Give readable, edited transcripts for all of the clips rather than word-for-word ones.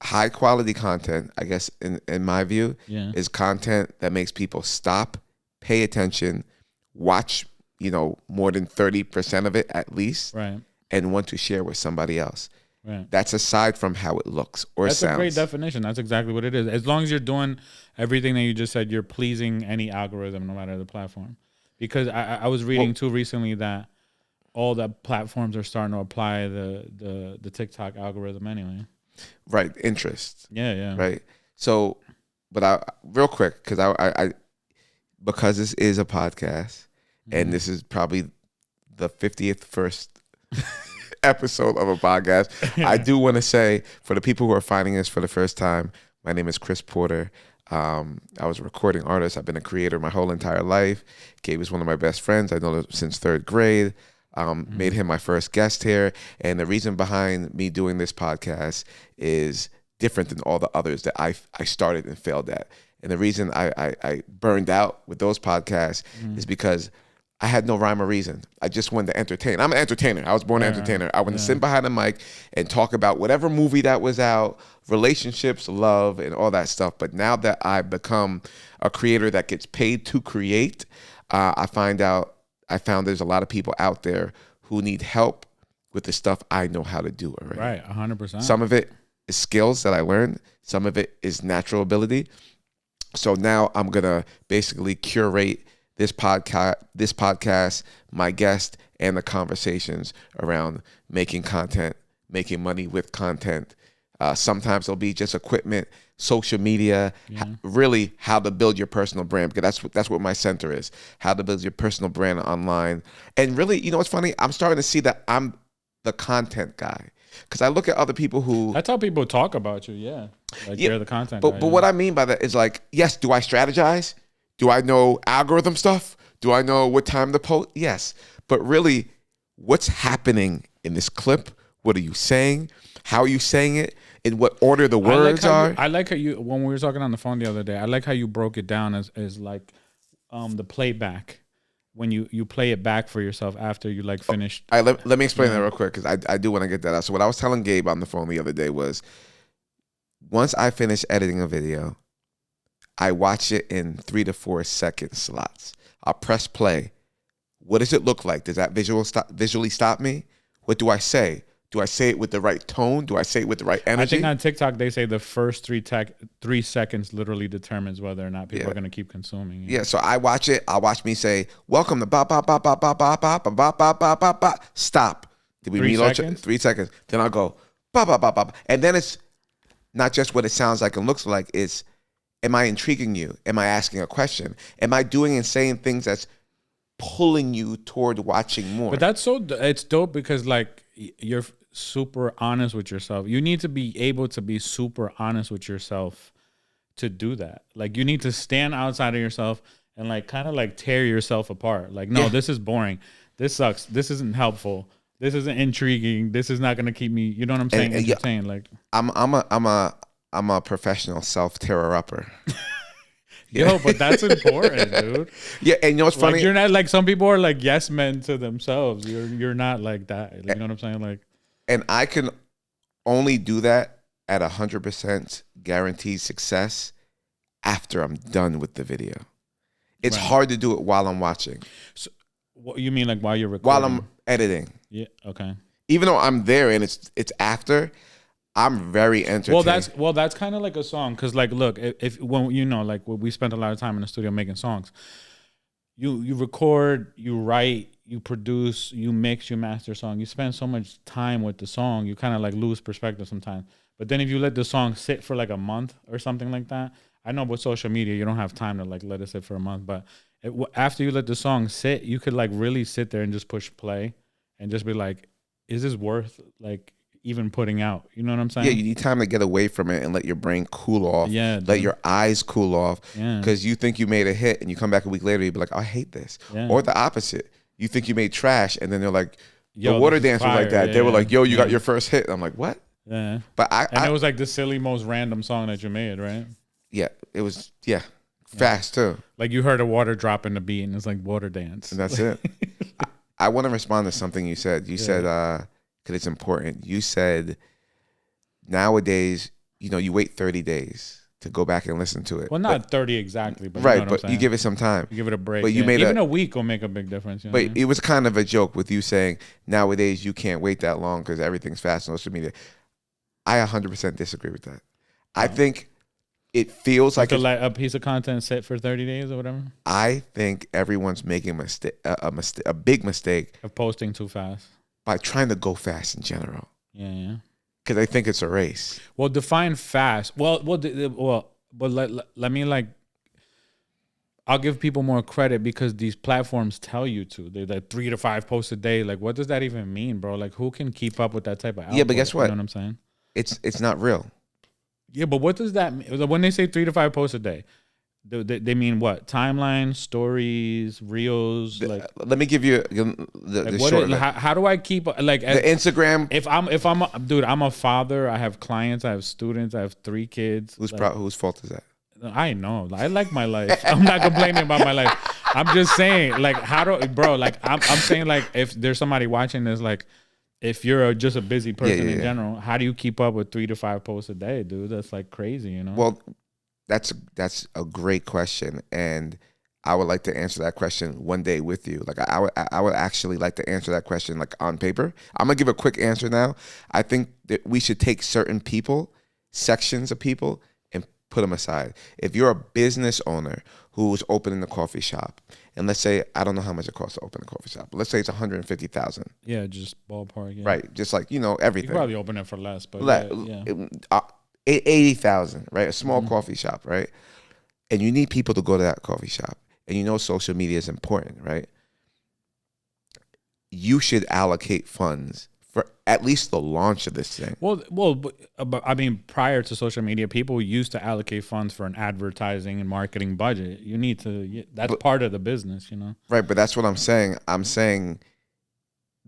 high quality content, I guess, in my view, Yeah. is content that makes people stop, pay attention, watch, more than 30% of it at least, Right. and want to share with somebody else. Right. That's aside from how it looks or That's sounds. a great definition. That's exactly what it is. As long as you're doing everything that you just said, you're pleasing any algorithm, no matter the platform. Because I was reading too recently that all the platforms are starting to apply the TikTok algorithm anyway. Right. Interest. Yeah. Right. So, but real quick, because because this is a podcast, and this is probably the 50th first episode of a podcast, I do want to say, for the people who are finding this for the first time, my name is Chris Porter. I was a recording artist. I've been a creator my whole entire life. Gabe is one of my best friends. I know him since 3rd grade. Made him my first guest here. And the reason behind me doing this podcast is different than all the others that I started and failed at. And the reason I burned out with those podcasts is because I had no rhyme or reason. I just wanted to entertain. I'm an entertainer. I was born an entertainer. I wanted to sit behind the mic and talk about whatever movie that was out, relationships, love, and all that stuff. But now that I've become a creator that gets paid to create, I found there's a lot of people out there who need help with the stuff I know how to do already. Right, 100%. Some of it is skills that I learned. Some of it is natural ability. So now I'm going to basically curate this podcast, my guest, and the conversations around making content, making money with content. Sometimes it'll be just equipment, social media, really how to build your personal brand, because that's what my center is, how to build your personal brand online. And really, what's funny? I'm starting to see that I'm the content guy, because I look at other people who... That's how people talk about you, yeah. You're the content guy. But what I mean by that is yes, do I strategize? Do I know algorithm stuff? Do I know what time to post? Yes. But really, what's happening in this clip? What are you saying? How are you saying it? In what order the words are? I like how you, when we were talking on the phone the other day, I like how you broke it down as like the playback. When you play it back for yourself after you finished. Let me explain that real quick, because I do want to get that out. So what I was telling Gabe on the phone the other day was, once I finish editing a video, I watch it in 3 to 4 second slots. I'll press play. What does it look like? Does that visually stop me? What do I say? Do I say it with the right tone? Do I say it with the right energy? I think on TikTok they say the first 3 seconds literally determines whether or not people are going to keep consuming. Yeah, so I watch it. I'll watch me say, "Welcome to ba ba ba ba ba ba ba ba ba ba ba ba ba." Stop. Did we 3 seconds? 3 seconds. Then I'll go ba ba ba ba, and then it's not just what it sounds like and looks like. It's, am I intriguing you? Am I asking a question? Am I doing and saying things that's pulling you toward watching more? But that's it's dope, because you're super honest with yourself. You need to be able to be super honest with yourself to do that. You need to stand outside of yourself and kind of tear yourself apart. This is boring. This sucks. This isn't helpful. This isn't intriguing. This is not going to keep me, you know what I'm saying? Entertained. I'm a professional self-terror-upper. Yo, but that's important, dude. Yeah, and you know what's funny? You're not some people are yes men to themselves. You're not like that. You know what I'm saying? And I can only do that at 100% guaranteed success after I'm done with the video. It's hard to do it while I'm watching. So, what you mean, while you're recording? While I'm editing. Yeah. Okay. Even though I'm there and it's after, I'm very entertained. Well, that's kind of like a song, because look, if when we spent a lot of time in the studio making songs. You record, you write, you produce, you mix, you master a song. You spend so much time with the song, you kind of lose perspective sometimes. But then if you let the song sit for a month or something like that, I know with social media you don't have time to let it sit for a month. But after you let the song sit, you could really sit there and just push play and just be is this worth even putting out? You know what I'm saying? Yeah, you need time to get away from it and let your brain cool off. Yeah, let your eyes cool off. Yeah. Because you think you made a hit and you come back a week later, you be like, oh, I hate this. Yeah. Or the opposite. You think you made trash and then they're like, yo, the water dance was like that. Yeah, they were like, yo, you got your first hit. And I'm like, what? Yeah. But it was the silly, most random song that you made, right? Yeah, it was, fast too. You heard a water drop in the beat and it's water dance. And that's it. I want to respond to something you said. You said, because it's important. You said, nowadays, you wait 30 days to go back and listen to it. Well, not 30 exactly, but right, you know what I'm but you saying. give it some time. You give it a break. But you made even a week will make a big difference. You know but what I mean? it was kind of a joke with you saying nowadays you can't wait that long because everything's fast on social media. I 100% disagree with that. I think it feels like to let a piece of content sit for 30 days or whatever. I think everyone's making a big mistake of posting too fast by trying to go fast in general. Yeah. Because I think it's a race. Well, define fast. Well, but let me like. I'll give people more credit because these platforms tell you to. They're like 3 to 5 posts a day. Like, what does that even mean, bro? Like, who can keep up with that type of output? Yeah, but guess what? You know what I'm saying? It's not real. Yeah, but what does that mean? When they say 3 to 5 posts a day, they mean what? Timeline, stories, reels. Like, let me give you the short. How do I keep like the Instagram? If I'm I'm a father. I have clients. I have students. I have 3 kids. Whose fault is that? I know. I like my life. I'm not complaining about my life. I'm just saying, like, I'm saying, like, if there's somebody watching this, like, if you're just a busy person in general, how do you keep up with 3 to 5 posts a day, dude? That's like crazy, you know? Well, that's a great question, and I would like to answer that question one day with you. Like, I would actually like to answer that question like on paper. I'm gonna give a quick answer now. I think that we should take certain people, sections of people, and put them aside. If you're a business owner who's opening a coffee shop, and let's say, I don't know how much it costs to open a coffee shop, but let's say it's $150,000. Yeah, just ballpark. Yeah. Right, just like everything. You could probably open it for less, but yeah. 80,000, right? A small coffee shop, right? And you need people to go to that coffee shop, and social media is important, right? You should allocate funds for at least the launch of this thing. But I mean, prior to social media, people used to allocate funds for an advertising and marketing budget. You need to. That's part of the business, you know. Right, but that's what I'm saying. I'm saying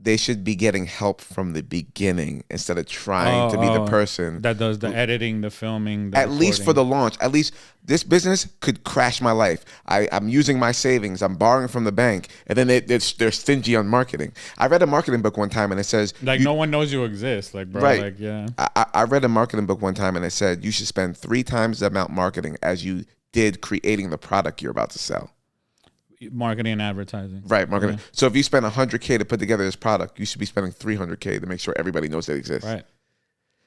they should be getting help from the beginning instead of trying to be the person that does the editing, the filming. At least for the launch. At least this business could crash my life. I'm using my savings. I'm borrowing from the bank, and then they're stingy on marketing. I read a marketing book one time, and it says like no one knows you exist. Like, bro, right. Like, yeah. I read a marketing book one time, and it said you should spend 3 times the amount marketing as you did creating the product you're about to sell. Marketing and advertising. Right, marketing. Yeah. So if you spend $100K to put together this product, you should be spending $300K to make sure everybody knows that it exists. Right.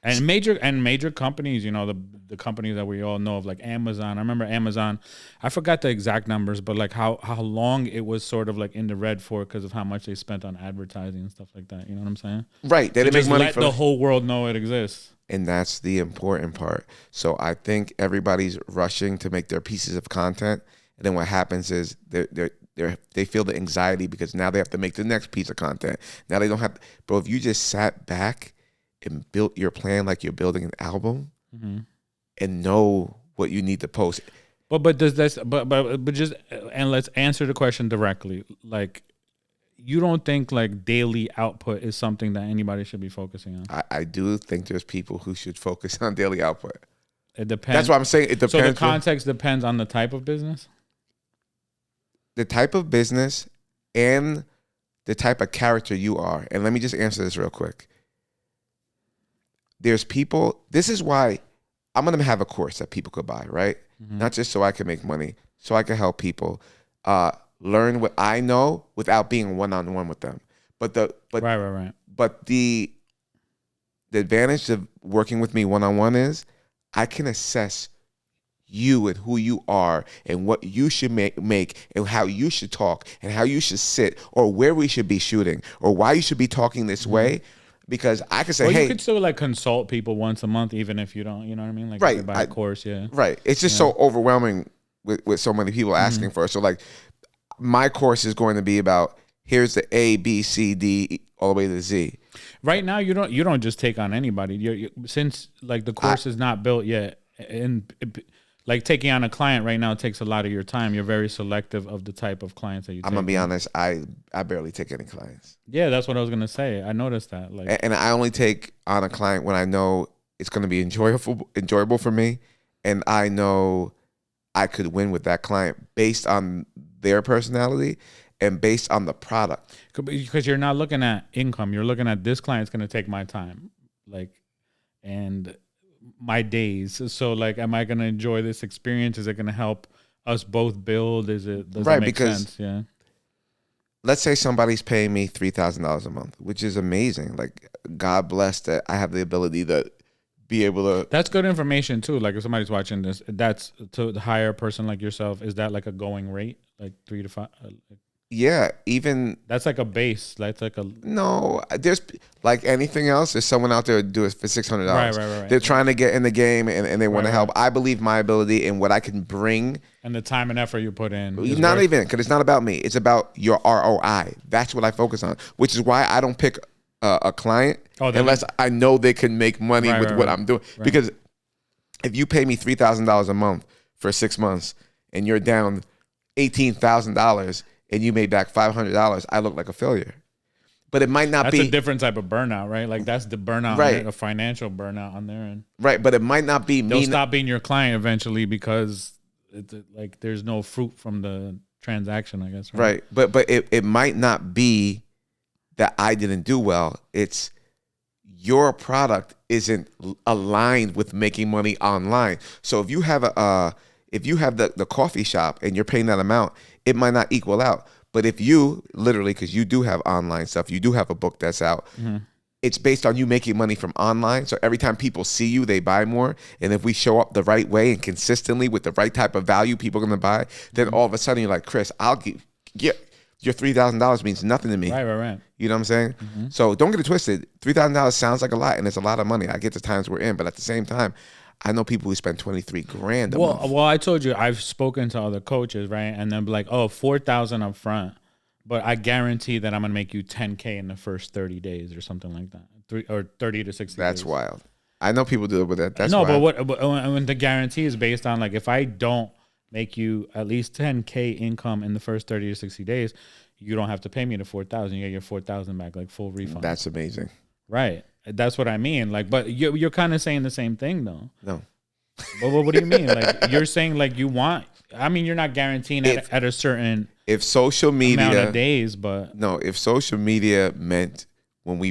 And major companies, the companies that we all know of, like Amazon. I remember Amazon. I forgot the exact numbers, but like how long it was sort of like in the red for because of how much they spent on advertising and stuff like that. You know what I'm saying? Right. They didn't make money let the whole world know it exists. And that's the important part. So I think everybody's rushing to make their pieces of content. And then what happens is they feel the anxiety because now they have to make the next piece of content. Now they don't have. Bro, if you just sat back and built your plan like you're building an album, and know what you need to post. But does this? But just and let's answer the question directly. Like, you don't think like daily output is something that anybody should be focusing on? I do think there's people who should focus on daily output. It depends. That's what I'm saying. It depends. So the context depends on the type of business. The type of business and the type of character you are. And let me just answer this real quick. There's people, this is why I'm going to have a course that people could buy, right? Mm-hmm. Not just so I can make money, so I can help people learn what I know without being one-on-one with them. Right. But the advantage of working with me one-on-one is I can assess you and who you are and what you should make and how you should talk and how you should sit or where we should be shooting or why you should be talking this way. Because I could say, hey, you could still like consult people once a month, even if you don't, you know what I mean? Like, right, buy a course, yeah. Right. It's just so overwhelming with so many people asking for it. So like my course is going to be about here's the A, B, C, D, all the way to Z. Right now, you don't just take on anybody. Since like the course is not built yet, and like taking on a client right now takes a lot of your time. You're very selective of the type of clients that you take. I'm gonna be honest. I barely take any clients. Yeah, that's what I was gonna say. I noticed that. Like, and I only take on a client when I know it's gonna be enjoyable for me, and I know I could win with that client based on their personality and based on the product. Because you're not looking at income. You're looking at this client's gonna take my time, and my days. So like, am I gonna enjoy this experience? Is it gonna help us both build? Does it make because sense? Yeah. let's say somebody's paying me $3,000 a month, which is amazing. Like, God bless that I have the ability to be able to. That's good information too. Like if somebody's watching this, that's to hire a person like yourself. Is that like a going rate, like 3 to 5? Yeah, even That's like a base. That's like a no. There's like anything else. There's someone out there who do it for $600. Right. They're trying to get in the game and they want to help. Right. I believe my ability and what I can bring. and the time and effort you put in. Not even because it's not about me. It's about your ROI. That's what I focus on. Which is why I don't pick a client unless I know they can make money with what I'm doing. Right. Because if you pay me $3,000 a month for 6 months and you're down $18,000 and you made back $500, I look like a failure. But it might not be. That's a different type of burnout, right? Like that's the burnout, right? A financial burnout on their end, right? But it might not be. They'll stop being your client eventually because it's like there's no fruit from the transaction, I guess. Right. But it might not be that I didn't do well. It's your product isn't aligned with making money online. So if you have the coffee shop and you're paying that amount, it might not equal out. But if you literally, because you do have online stuff, you do have a book that's out, it's based on you making money from online. So every time people see you, they buy more. And if we show up the right way and consistently with the right type of value people are going to buy, then all of a sudden you're like, Chris, I'll give your $3,000 means nothing to me. Right. You know what I'm saying? So don't get it twisted. $3,000 sounds like a lot, and it's a lot of money. I get the times we're in, but at the same time, I know people who spend $23,000 a month. Well, I told you I've spoken to other coaches, right? And they'll be like, "Oh, $4,000 up front, but I guarantee that I'm gonna make you $10K in the first 30 days or something like that, or 30 to 60 That's days." wild. I know people do it with that. That's no, wild. but when the guarantee is based on like if I don't make you at least 10K income in the first 30 to 60 days, you don't have to pay me the 4,000. You get your 4,000 back, like full refund. That's amazing. Right. That's what I mean. Like, but you're kind of saying the same thing, though. No. But what do you mean? Like, you're saying like you want. I mean, you're not guaranteeing at a certain social media amount of days, but no. If social media meant when we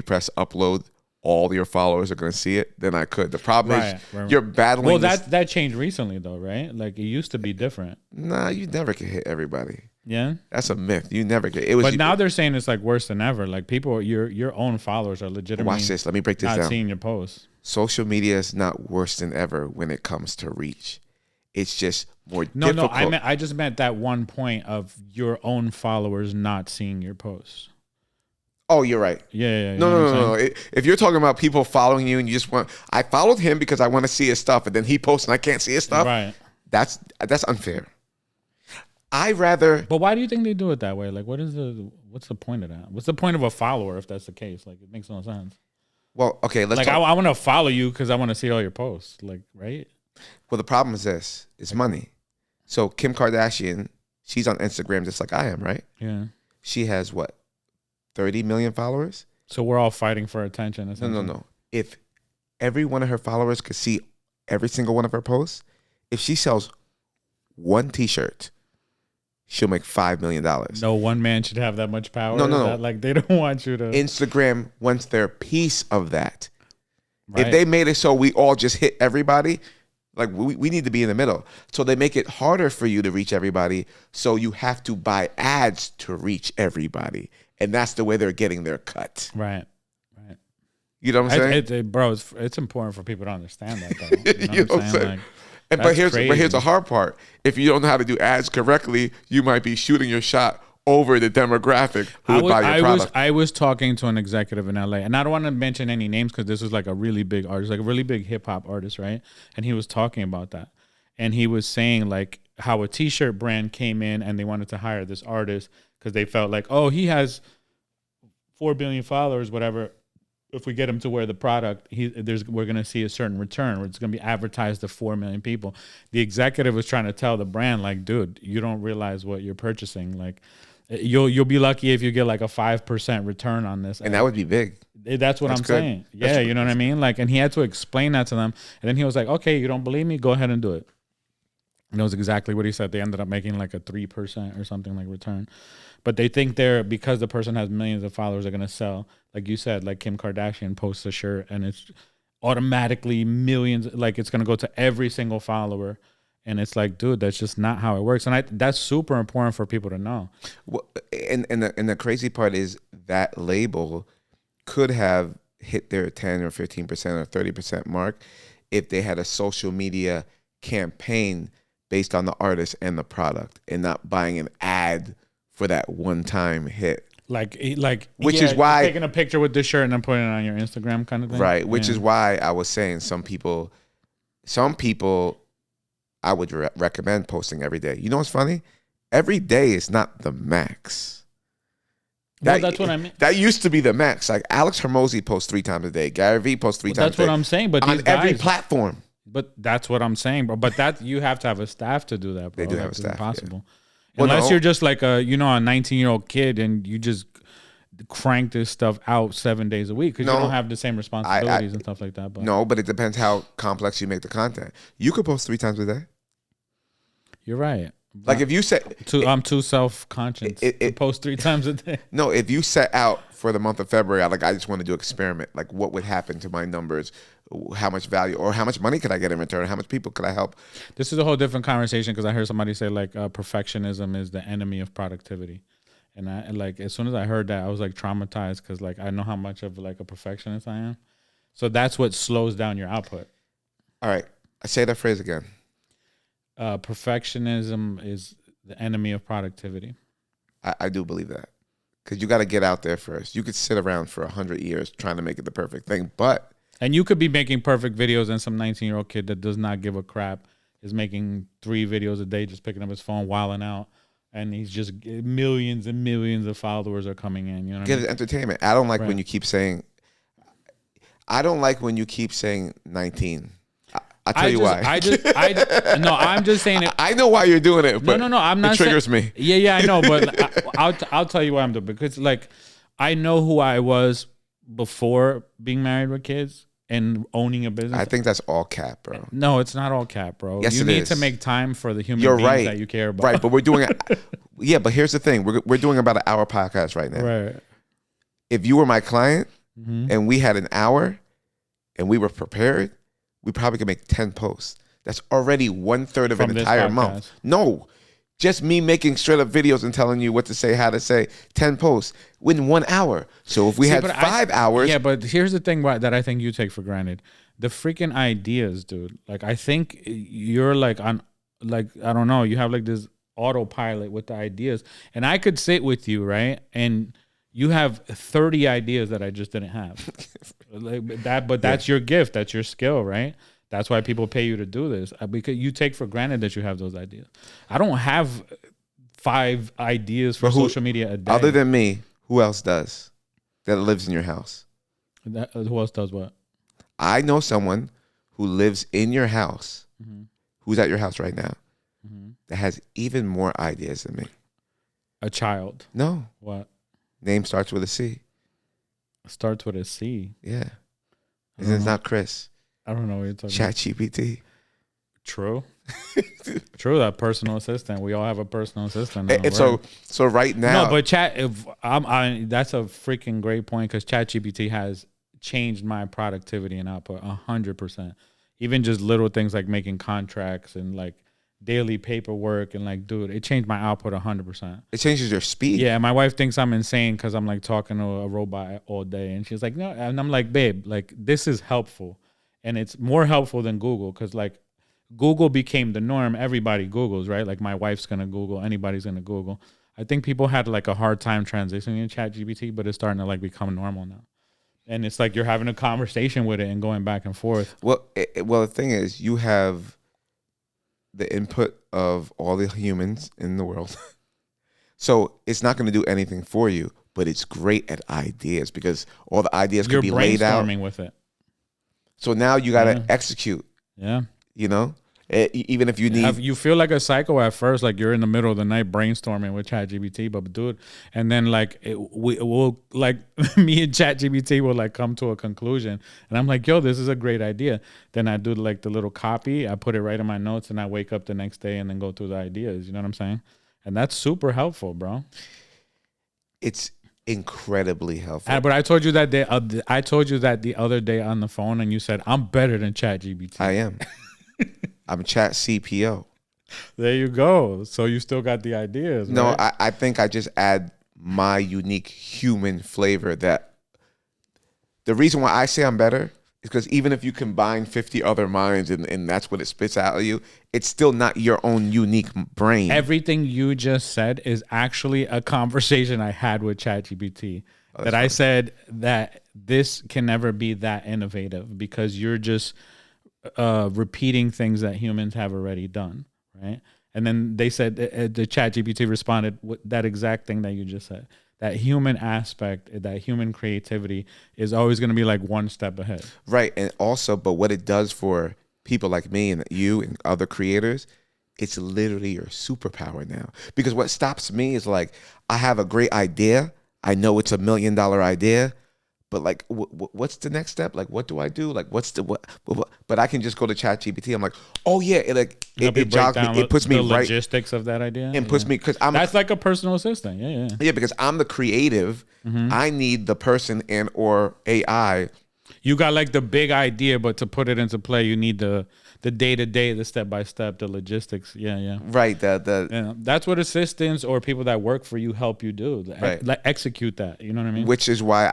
press upload, all your followers are going to see it, then I could. The problem is you're battling. Well, that changed recently, though, right? Like it used to be different. Nah, you never can hit everybody. Yeah, that's a myth. You never get. It was. But now they're saying it's like worse than ever. Like people, your own followers are legitimately. Watch this. Let me break this down. Not seeing your posts. Social media is not worse than ever when it comes to reach. It's just more difficult. No. I just meant that one point of your own followers not seeing your posts. Oh, you're right. Yeah. No. If you're talking about people following you and you just want, I followed him because I want to see his stuff, and then he posts and I can't see his stuff. Right. That's unfair. But why do you think they do it that way? Like, what's the point of that? What's the point of a follower if that's the case? Like, it makes no sense. Well, okay, let's talk. I want to follow you because I want to see all your posts. Like, right? Well, the problem is this: it's money. So Kim Kardashian, she's on Instagram just like I am, right? Yeah. She has what, 30 million followers? So we're all fighting for attention. No. If every one of her followers could see every single one of her posts, if she sells one T-shirt, she'll make $5 million. No one man should have that much power. No. Like they don't want you to. Instagram wants their piece of that. Right. If they made it so we all just hit everybody, like we need to be in the middle. So they make it harder for you to reach everybody. So you have to buy ads to reach everybody. And that's the way they're getting their cut. Right. You know what I'm saying? Bro, it's important for people to understand that, though. You know what I'm saying? Like, but here's the hard part. If you don't know how to do ads correctly, you might be shooting your shot over the demographic who would buy your product. I was talking to an executive in LA, and I don't want to mention any names because this was like a really big artist, like a really big hip hop artist, right? And he was talking about that. And he was saying like how a T-shirt brand came in and they wanted to hire this artist because they felt like, oh, he has 4 billion followers, whatever. If we get him to wear the product, we're going to see a certain return. It's going to be advertised to 4 million people. The executive was trying to tell the brand, like, dude, you don't realize what you're purchasing. Like, you'll be lucky if you get like a 5% return on this. And that would be big. That's what I'm saying. Yeah, you know what I mean? Like, and he had to explain that to them. And then he was like, okay, you don't believe me? Go ahead and do it. And that was exactly what he said. They ended up making like a 3% or something like return. But they think because the person has millions of followers, they're going to sell. Like you said, like Kim Kardashian posts a shirt and it's automatically millions, like it's going to go to every single follower. And it's like, dude, that's just not how it works. And that's super important for people to know. Well, and the crazy part is that label could have hit their 10 or 15% or 30% mark if they had a social media campaign based on the artist and the product, and not buying an ad for that one-time hit. Like, which is why taking a picture with this shirt and then putting it on your Instagram kind of thing. Right. Which is why I was saying some people I would recommend posting every day. You know what's funny? Every day is not the max. That's what I mean. That used to be the max. Like Alex Hermosi posts 3 times a day. Gary Vee posts 3 times a day. That's what I'm saying. But on every platform. But that's what I'm saying, bro. But that you have to have a staff to do that, bro. They do have a staff. Impossible. Yeah. Unless you're just like a 19-year-old kid and you just crank this stuff out 7 days a week because you don't have the same responsibilities and stuff like that. But no, but it depends how complex you make the content. You could post 3 times a day. You're right. Like if you set, I'm too self-conscious to post 3 times a day. No, if you set out for the month of February, I just want to do an experiment. Like what would happen to my numbers? How much value or how much money could I get in return? How much people could I help? This is a whole different conversation because I heard somebody say like perfectionism is the enemy of productivity. And I like as soon as I heard that, I was like traumatized because like I know how much of like a perfectionist I am. So that's what slows down your output. All right. I say that phrase again. Perfectionism is the enemy of productivity. I do believe that. Because you got to get out there first. You could sit around for 100 years trying to make it the perfect thing. And you could be making perfect videos and some 19-year-old kid that does not give a crap is making 3 videos a day, just picking up his phone, wilding out. And he's just millions and millions of followers are coming in. You know what I mean? Get entertainment. I don't like when you keep saying, 19. I'll tell you why. I'm just saying it. I know why you're doing it. But no. I'm not. It triggers me. Yeah, I know. But I'll tell you why I'm doing it. Because like, I know who I was before being married with kids and owning a business. I think that's all cap, bro. No, it's not all cap, bro. Yes, you need to make time for the human beings that you care about. Right, but we're doing it. Yeah, but here's the thing. We're doing about an hour podcast right now. Right. If you were my client and we had an hour and we were prepared, we probably could make 10 posts. That's already 1/3 of an entire month. No, just me making straight up videos and telling you what to say, how to say, 10 posts within 1 hour. So if we had 5 hours. Yeah, but here's the thing that I think you take for granted. The freaking ideas, dude. Like, I think you're like on, like, I don't know, you have like this autopilot with the ideas. And I could sit with you, right? And you have 30 ideas that I just didn't have. But that's your gift. That's your skill, right? That's why people pay you to do this, because you take for granted that you have those ideas. I don't have 5 ideas for social media a day. Other than me, who else does that lives in your house? Who else does what? I know someone who lives in your house, who's at your house right now, that has even more ideas than me. A child? No. What? Name starts with a C. Starts with a C? Yeah. It's not Chris. I don't know what you're talking about. ChatGPT. True. True, that personal assistant. We all have a personal assistant now, and so right now. No, but that's a freaking great point, because ChatGPT has changed my productivity and output 100%. Even just little things like making contracts and like daily paperwork and like, dude, it changed my output 100%. It changes your speed. Yeah, my wife thinks I'm insane because I'm like talking to a robot all day, and she's like, no, and I'm like, babe, like this is helpful, and it's more helpful than Google, because like Google became the norm. Everybody Googles, right? Like my wife's gonna Google, anybody's gonna Google. I think people had like a hard time transitioning to ChatGPT, but it's starting to like become normal now. And it's like you're having a conversation with it and going back and forth. Well, the thing is, you have the input of all the humans in the world. So it's not going to do anything for you, but it's great at ideas, because all the ideas could be laid out. You're brainstorming with it. So now you got to execute. Yeah. You know? Even if you need, you feel like a psycho at first, like you're in the middle of the night brainstorming with ChatGPT, but dude, and then like we'll like me and ChatGPT will like come to a conclusion, and I'm like, yo, this is a great idea. Then I do like the little copy, I put it right in my notes, and I wake up the next day and then go through the ideas. You know what I'm saying? And that's super helpful, bro. It's incredibly helpful. But I told you that I told you that the other day on the phone, and you said I'm better than ChatGPT. I am. I'm Chat CPO. There you go. So you still got the ideas. No, right? I think I just add my unique human flavor. That the reason why I say I'm better is because even if you combine 50 other minds and that's what it spits out of you, it's still not your own unique brain. Everything you just said is actually a conversation I had with ChatGPT. That I said that this can never be that innovative because you're just repeating things that humans have already done, right? And then they said the ChatGPT responded with that exact thing that you just said. That human aspect, that human creativity is always going to be like one step ahead. Right. And also, but what it does for people like me and you and other creators, it's literally your superpower now. Because what stops me is like, I have a great idea. I know it's $1 million idea, but like, what's the next step? Like, what do I do? Like, what's the what? But I can just go to ChatGPT. I'm like, oh yeah, it jogs me. It puts me the right logistics of that idea and puts me because that's like a personal assistant. Yeah, because I'm the creative. I need the person and or AI. You got like the big idea, but to put it into play, you need the day to day, the step by step, the logistics. Yeah. Right. That's what assistants or people that work for you help you do. Right. Like execute that. You know what I mean? Which is why,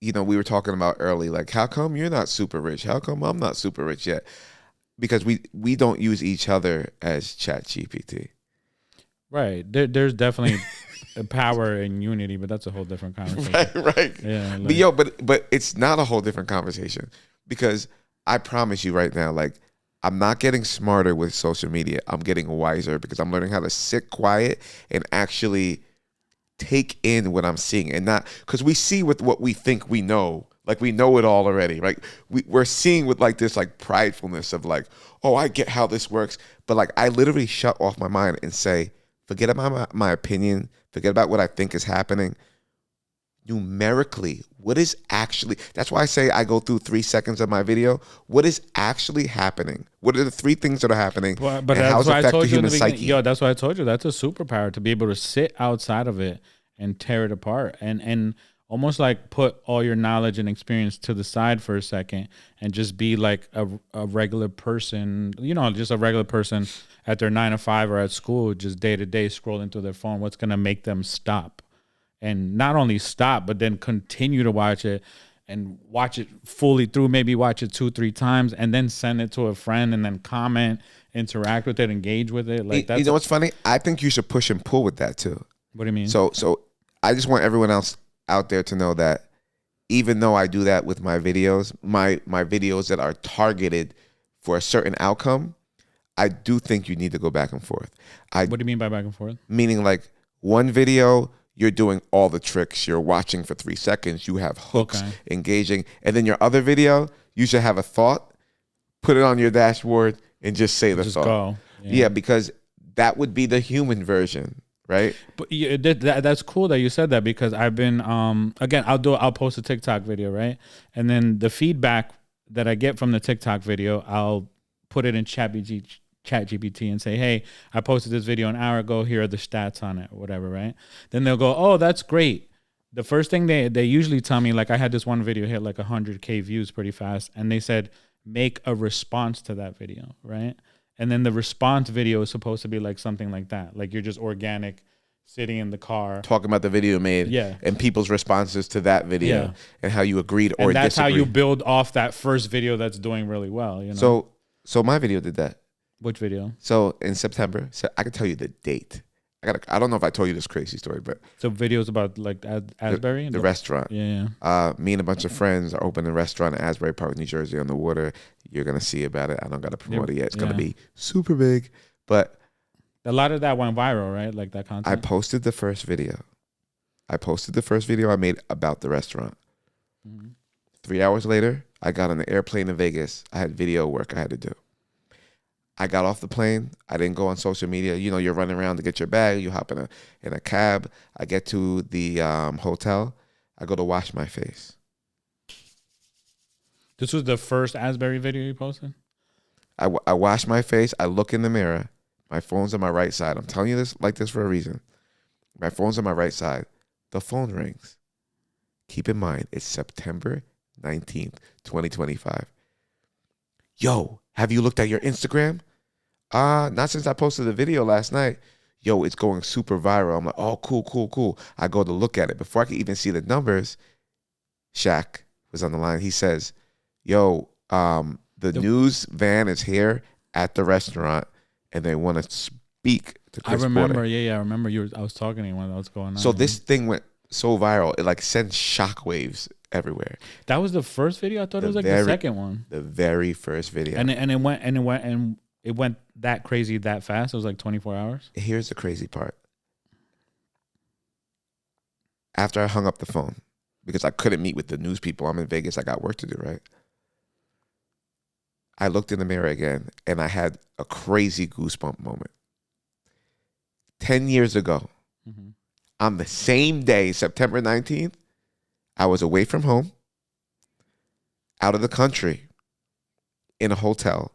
we were talking about early, like, how come you're not super rich? How come I'm not super rich yet? Because we don't use each other as ChatGPT. Right. There's definitely a power in unity, but that's a whole different conversation. Right. Yeah. Like, but it's not a whole different conversation because I promise you right now, like, I'm not getting smarter with social media. I'm getting wiser because I'm learning how to sit quiet and actually take in what I'm seeing, and not because we see with what we think we know, like we know it all already, right? We're seeing with like this like pridefulness of like, oh, I get how this works, but like I literally shut off my mind and say, forget about my opinion, forget about what I think is happening. Numerically, what is actually, that's why I say I go through 3 seconds of my video. What is actually happening? What are the 3 things that are happening? but and that's how does why it I affect told the you in the human beginning. psyche? Yo, that's why I told you that's a superpower to be able to sit outside of it and tear it apart and almost like put all your knowledge and experience to the side for a second and just be like a regular person, just a regular person at their 9 to 5 or at school, just day to day scrolling through their phone. What's going to make them stop? And not only stop, but then continue to watch it and watch it fully through, maybe watch it 2-3 times and then send it to a friend and then comment, interact with it, engage with it. Like that's, you know what's funny? I think you should push and pull with that too. What do you mean? So I just want everyone else out there to know that even though I do that with my videos, my videos that are targeted for a certain outcome, I do think you need to go back and forth. What do you mean by back and forth? Meaning like one video, you're doing all the tricks. You're watching for 3 seconds. You have hooks, engaging. And then your other video, you should have a thought, put it on your dashboard, and just say the thought. Go. Yeah, because that would be the human version, right? But that's cool that you said that because I've been, again, I'll post a TikTok video, right? And then the feedback that I get from the TikTok video, I'll put it in ChatGPT and say, hey, I posted this video an hour ago. Here are the stats on it or whatever, right? Then they'll go, oh, that's great. The first thing they usually tell me, like I had this one video hit like 100K views pretty fast. And they said, make a response to that video, right? And then the response video is supposed to be like something like that. Like you're just organic sitting in the car. Talking about the video made. Yeah. And people's responses to that video and how you agreed or and that's disagreed. how you build off that first video that's doing really well, So my video did that. Which video? So in September, so I can tell you the date. I don't know if I told you this crazy story, but so videos about like Asbury, the restaurant. Yeah. Me and a bunch of friends are opening a restaurant in Asbury Park, New Jersey, on the water. You're gonna see about it. I don't gotta promote it yet. It's gonna be super big, but a lot of that went viral, right? Like that content. I posted the first video. I made about the restaurant. 3 hours later, I got on the airplane to Vegas. I had video work I had to do. I got off the plane. I didn't go on social media. You're running around to get your bag. You hop in a cab. I get to the hotel. I go to wash my face. This was the first Asbury video you posted? I wash my face. I look in the mirror. My phone's on my right side. I'm telling you this like this for a reason. My phone's on my right side. The phone rings. Keep in mind, it's September 19th, 2025. Yo, have you looked at your Instagram? Not since I posted the video last night. Yo, it's going super viral. I'm like, oh, cool. I go to look at it. Before I could even see the numbers, Shaq was on the line. He says, yo, the news van is here at the restaurant, and they want to speak to Chris remember, Porter. yeah, I remember I was talking to you when that was going on. So this thing went so viral, it like sends shockwaves everywhere. That was the first video? I thought it was like the second one. The very first video. And it went that crazy that fast. It was like 24 hours. Here's the crazy part. After I hung up the phone, because I couldn't meet with the news people, I'm in Vegas, I got work to do, right? I looked in the mirror again, and I had a crazy goosebump moment. 10 years ago, on the same day, September 19th, I was away from home, out of the country, in a hotel,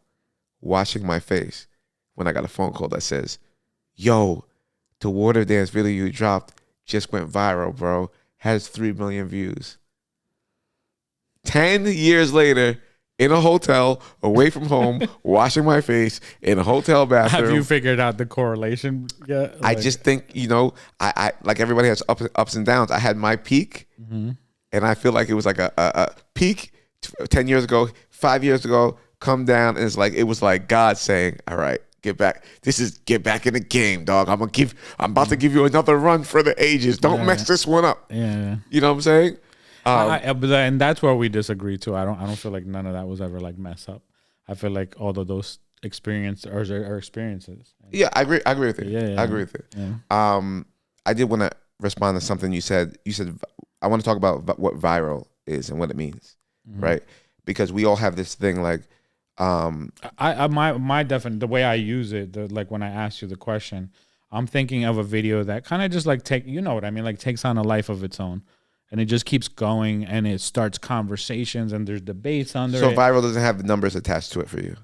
washing my face, when I got a phone call that says, yo, the water dance video you dropped just went viral, bro. Has 3 million views. 10 years later, in a hotel, away from home, washing my face in a hotel bathroom. Have you figured out the correlation yet? I just think, I like everybody has ups and downs. I had my peak, and I feel like it was like a peak 10 years ago, 5 years ago, come down, and it was like God saying, all right, get back. Get back in the game, dog. I'm about to give you another run for the ages. Don't mess this one up. Yeah. You know what I'm saying? And that's where we disagree too. I don't feel like none of that was ever like mess up. I feel like all of those experiences are experiences. Yeah, I agree with it. Yeah. I agree with it. Yeah. I did want to respond to something you said. You said I want to talk about what viral is and what it means, right? Because we all have this thing like my the way I use it, like when I asked you the question, I'm thinking of a video that kind of just like takes on a life of its own. And it just keeps going, and it starts conversations, and there's debates under it. So viral doesn't have numbers attached to it for you?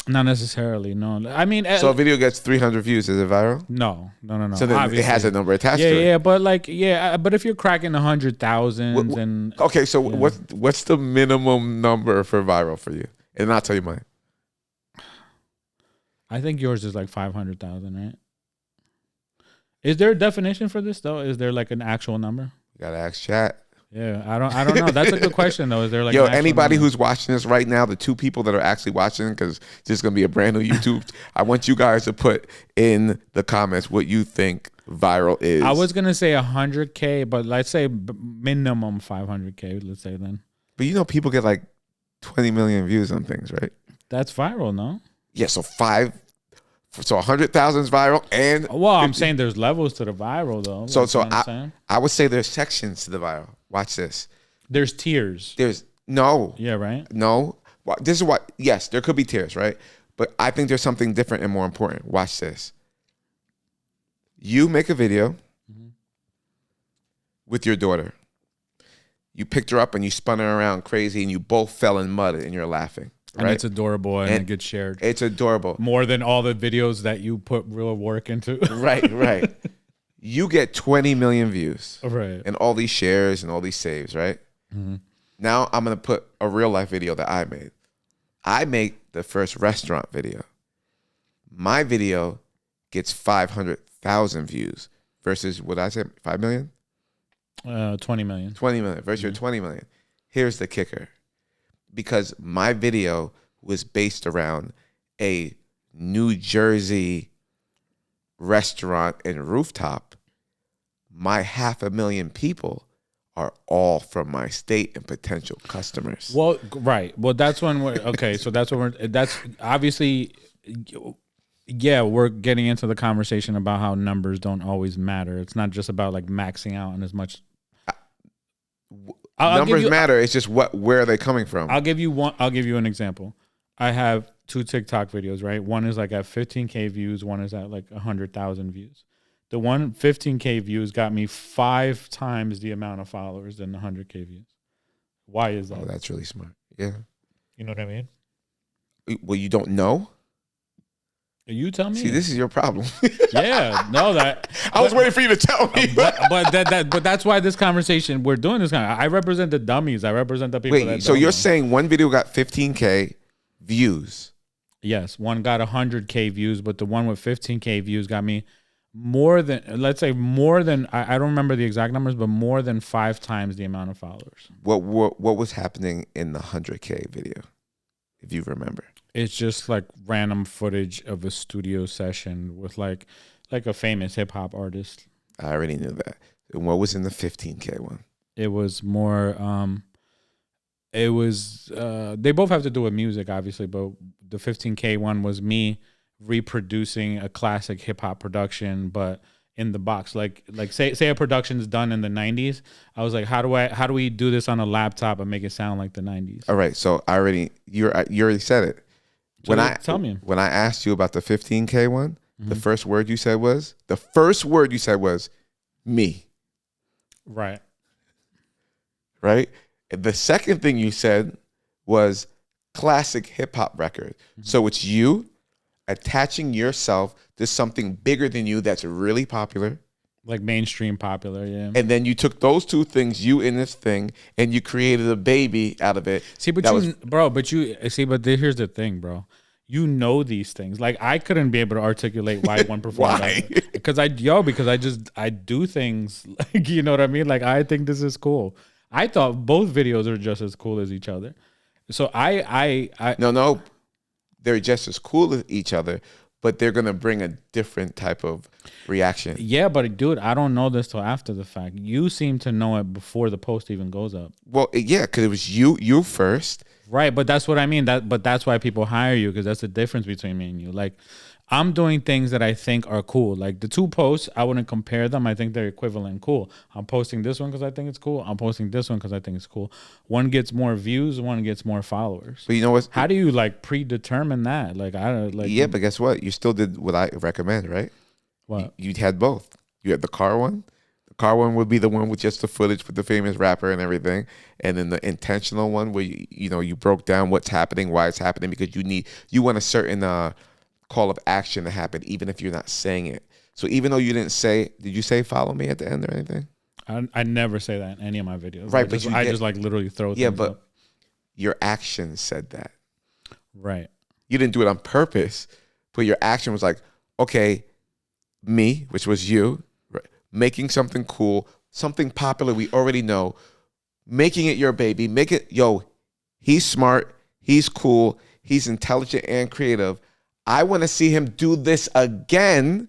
Not necessarily, no. I mean... So a video gets 300 views, is it viral? No. So then it has a number attached to it? Yeah, but if you're cracking 100,000 and... Okay, so what's the minimum number for viral for you? And then I'll tell you mine. I think yours is like 500,000, right? Is there a definition for this, though? Is there like an actual number? You gotta ask chat. Yeah, I don't know. That's a good question though. Is there like anybody who's watching this right now, the two people that are actually watching, because this is gonna be a brand new YouTube, I want you guys to put in the comments what you think viral is. I was gonna say 100K, but let's say minimum 500K. Let's say then. But people get like 20 million views on things, right? That's viral, no? Yeah, so 100,000 is viral, and I'm saying there's levels to the viral though. So I would say there's sections to the viral. Watch this. There's tiers. There's no. Yeah, right. No. This is what. Yes, there could be tiers, right? But I think there's something different and more important. Watch this. You make a video with your daughter. You picked her up and you spun her around crazy, and you both fell in mud and you're laughing. Right? And it's adorable, and it gets shared. It's adorable. More than all the videos that you put real work into. Right. You get 20 million views. Right. And all these shares and all these saves, right? Now I'm going to put a real life video that I made. I make the first restaurant video. My video gets 500,000 views versus, what I say, 5 million? 20 million. 20 million versus your 20 million. Here's the kicker. Because my video was based around a New Jersey restaurant and rooftop, my 500,000 people are all from my state and potential customers. Well, right. Well, that's when we're okay. So that's that's obviously, yeah, we're getting into the conversation about how numbers don't always matter. It's not just about like maxing out on as much. Numbers matter. It's just where are they coming from? I'll give you an example. I have 2 TikTok videos, right? One is like at 15K views. One is at like 100,000 views. The one 15K views got me 5 times the amount of followers than the 100K views. Why is that? Oh, that's really smart. Yeah. You know what I mean? Well, you don't know? You tell me. See, this is your problem. Yeah, no, that I was waiting for you to tell me. but that's why this conversation we're doing this kind of. I represent the dummies. I represent the people. Wait, that so don't you're know. saying one video got 15K views? Yes, one got 100K views, but the one with 15K views got me more than, let's say more than, I don't remember the exact numbers, but more than 5 times the amount of followers. What was happening in the 100K video, if you remember? It's just like random footage of a studio session with like a famous hip hop artist. I already knew that. And what was in the 15K one? It was more, they both have to do with music, obviously, but the 15K one was me reproducing a classic hip hop production, but in the box. Like say a production's done in the 90s. I was like, how do we do this on a laptop and make it sound like the 90s? All right, so you already said it. So tell me. When I asked you about the 15K one, the first word you said was me. Right. Right? The second thing you said was classic hip hop record. So it's you attaching yourself to something bigger than you that's really popular. Like mainstream popular, yeah. And then you took those two things, you in this thing, and you created a baby out of it. See, but here's the thing, bro. You know these things. Like I couldn't be able to articulate why one performed. Why? Because I do things like, you know what I mean? Like I think this is cool. I thought both videos are just as cool as each other. So No, they're just as cool as each other, but they're gonna bring a different type of reaction. Yeah, but dude, I don't know this till after the fact. You seem to know it before the post even goes up. Well, yeah, because it was you first. Right, but that's what I mean. But that's why people hire you, because that's the difference between me and you. Like, I'm doing things that I think are cool. Like the two posts, I wouldn't compare them. I think they're equivalent cool. I'm posting this one because I think it's cool. I'm posting this one because I think it's cool. One gets more views, one gets more followers. But you know what? How do you like predetermine that? Like I don't like. Yeah, but guess what? You still did what I recommend, right? What? You had both. You had the car one. The car one would be the one with just the footage with the famous rapper and everything, and then the intentional one where you broke down what's happening, why it's happening, because you want a certain call of action to happen, even if you're not saying it. So even though you didn't say, did you say follow me at the end or anything? I never say that in any of my videos. Right, I just like literally throw things up. Your action said that. Right. You didn't do it on purpose, but your action was like, okay, me, which was you, right, making something cool, something popular we already know, making it your baby, he's smart, he's cool, he's intelligent and creative. I want to see him do this again,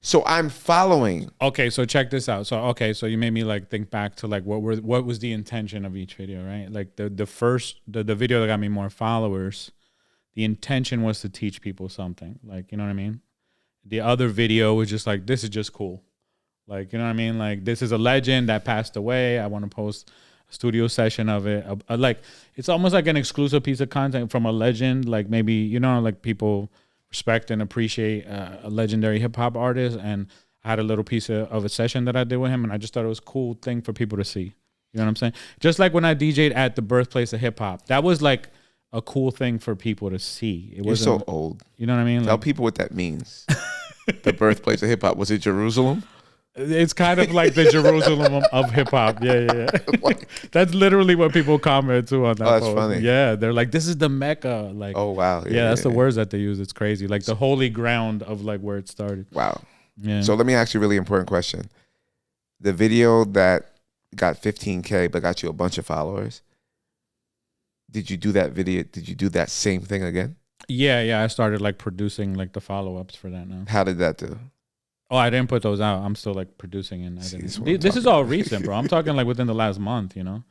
so I'm following. Okay, so check this out. So you made me like think back to like what was the intention of each video, right? Like the video that got me more followers, the intention was to teach people something. Like, you know what I mean? The other video was just like, this is just cool. Like, you know what I mean? Like, this is a legend that passed away. I want to post a studio session of it. Like, it's almost like an exclusive piece of content from a legend. Like, maybe, you know, like people respect and appreciate a legendary hip hop artist. And I had a little piece of a session that I did with him. And I just thought it was a cool thing for people to see. You know what I'm saying? Just like when I DJ'd at the birthplace of hip hop, that was like a cool thing for people to see. You're so old. You know what I mean? Tell people what that means. The birthplace of hip hop. Was it Jerusalem? It's kind of like the Jerusalem of hip hop. Yeah. That's literally what people comment too on that. That's funny. Yeah, they're like, this is the Mecca. Like, oh wow. Yeah, that's the words that they use. It's crazy. Like the holy ground of like where it started. Wow. Yeah. So let me ask you a really important question. The video that got 15K but got you a bunch of followers, did you do that video? Did you do that same thing again? Yeah. I started like producing like the follow-ups for that now. How did that do? Oh, I didn't put those out. I'm still like producing and this is all recent, bro. I'm talking like within the last month, you know.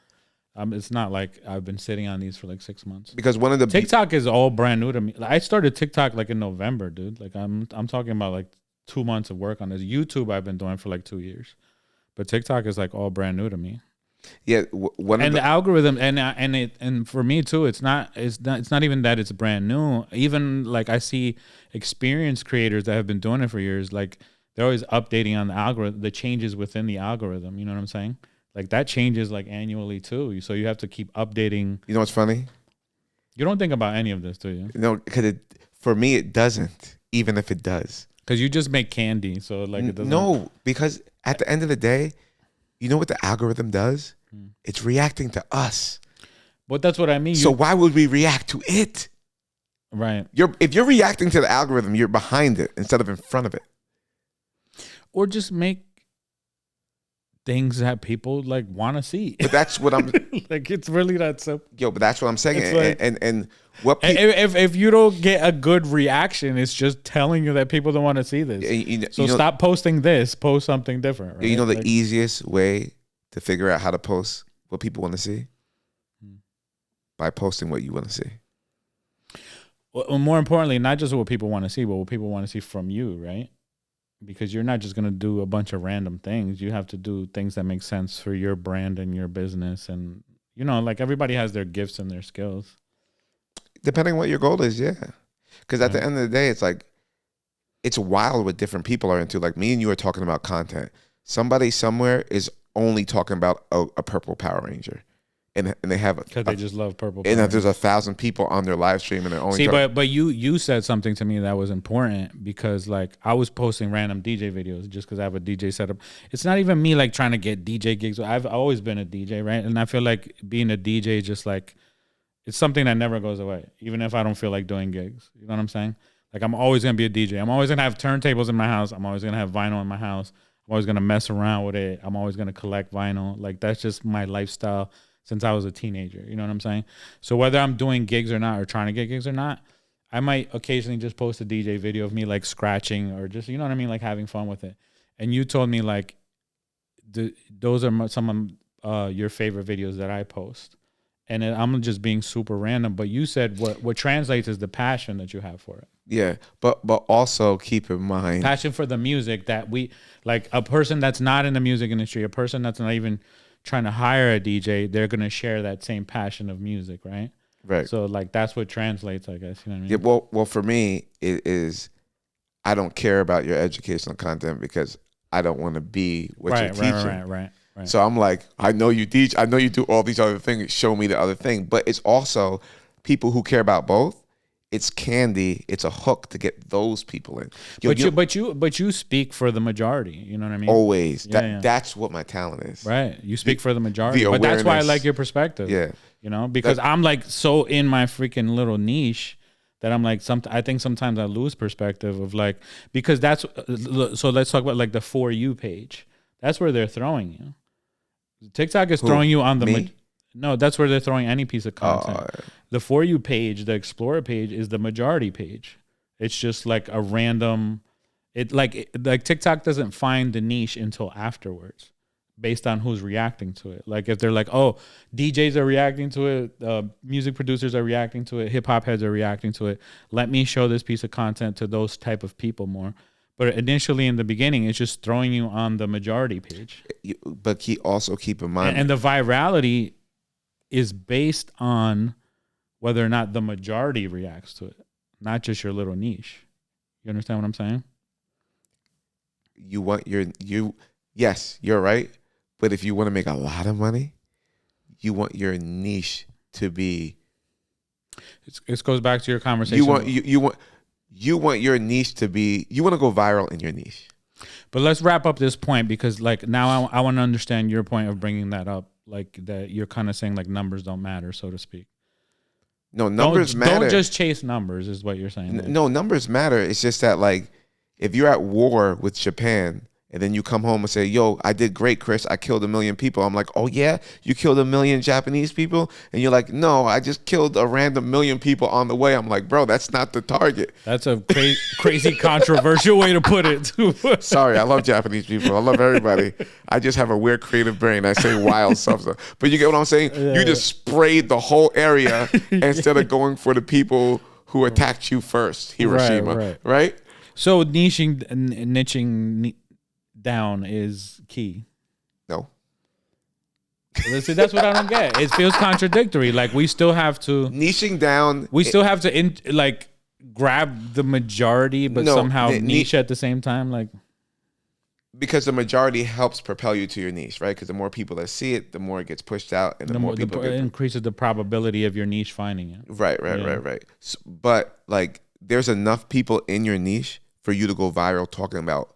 It's not like I've been sitting on these for like 6 months. Because one of the TikTok is all brand new to me. Like, I started TikTok like in November, dude. Like I'm talking about like 2 months of work on this. YouTube I've been doing for like 2 years, but TikTok is like all brand new to me. Yeah, the algorithm and for me too, it's not even that it's brand new. Even like I see experienced creators that have been doing it for years, like they're always updating on the algorithm, the changes within the algorithm. You know what I'm saying? Like that changes like annually too. So you have to keep updating. You know what's funny? You don't think about any of this, do you? No, because for me it doesn't. even if it does. Because you just make candy, so like it doesn't. No, because at the end of the day, you know what the algorithm does? It's reacting to us. But that's what I mean. So why would we react to it? Right. If you're reacting to the algorithm, you're behind it instead of in front of it. Or just make things that people like want to see. But that's what I'm like. It's really that simple. Yo, but that's what I'm saying. Like, and what if you don't get a good reaction, it's just telling you that people don't want to see this. So stop posting this. Post something different. Right? You know the easiest way to figure out how to post what people want to see? By posting what you want to see. Well, more importantly, not just what people want to see, but what people want to see from you, right? Because you're not just going to do a bunch of random things. You have to do things that make sense for your brand and your business. And, you know, like everybody has their gifts and their skills. Depending on what your goal is, yeah. Because at the end of the day, it's like, it's wild what different people are into. Like me and you are talking about content. Somebody somewhere is only talking about a purple Power Ranger. And they have because they just love purple. And there's 1,000 people on their live stream, and they're only but you said something to me that was important because like I was posting random DJ videos just because I have a DJ setup. It's not even me like trying to get DJ gigs. I've always been a DJ, right? And I feel like being a DJ just like it's something that never goes away, even if I don't feel like doing gigs. You know what I'm saying? Like I'm always gonna be a DJ. I'm always gonna have turntables in my house. I'm always gonna have vinyl in my house. I'm always gonna mess around with it. I'm always gonna collect vinyl. Like that's just my lifestyle. Since I was a teenager, you know what I'm saying? So whether I'm doing gigs or not, or trying to get gigs or not, I might occasionally just post a DJ video of me like scratching or just, you know what I mean? Like having fun with it. And you told me like, those are some of your favorite videos that I post. And I'm just being super random, but you said what translates is the passion that you have for it. Yeah, but also keep in mind. Passion for the music that we, like a person that's not in the music industry, a person that's not even trying to hire a DJ, they're going to share that same passion of music, right? Right. So like that's what translates, I guess. You know what I mean? Yeah, well, for me, it is I don't care about your educational content because I don't want to be what you're teaching. Right. So I'm like, I know you teach, I know you do all these other things, show me the other thing. But it's also people who care about both. It's candy. It's a hook to get those people in. But you speak for the majority. You know what I mean? Always. That's what my talent is. Right. You speak for the majority. But that's why I like your perspective. Yeah. You know, because I'm like so in my freaking little niche that I'm like I think sometimes I lose perspective of like because that's so let's talk about like the For You page. That's where they're throwing you. TikTok is throwing you on the no, that's where they're throwing any piece of content. The For You page, the Explorer page, is the majority page. It's just like a random. Like TikTok doesn't find the niche until afterwards, based on who's reacting to it. Like if they're like, oh, DJs are reacting to it, music producers are reacting to it, hip hop heads are reacting to it. Let me show this piece of content to those type of people more. But initially, in the beginning, it's just throwing you on the majority page. But also keep in mind, and the virality is based on whether or not the majority reacts to it, not just your little niche. You understand what I'm saying? Yes, you're right. But if you want to make a lot of money, you want your niche to be. It goes back to your conversation. You want your niche to be. You want to go viral in your niche. But let's wrap up this point because, like, now I want to understand your point of bringing that up. Like that, you're kind of saying like numbers don't matter, so to speak. No, numbers matter. Don't just chase numbers, is what you're saying. No, numbers matter. It's just that like if you're at war with Japan and then you come home and say, yo, I did great, Chris. I killed 1 million people. I'm like, oh, yeah? You killed 1 million Japanese people? And you're like, no, I just killed a random 1 million people on the way. I'm like, bro, that's not the target. That's a crazy controversial way to put it. Sorry, I love Japanese people. I love everybody. I just have a weird creative brain. I say wild stuff. But you get what I'm saying? Yeah. You just sprayed the whole area instead of going for the people who attacked you first, Hiroshima. Right? So niching down is key. No. See, that's what I don't get. It feels contradictory. Like we still have to niching down. We still have to grab the majority, but somehow niche at the same time. Like because the majority helps propel you to your niche, right? Because the more people that see it, the more it gets pushed out, and the more people it increases the probability of your niche finding it. Right. So, but like there's enough people in your niche for you to go viral talking about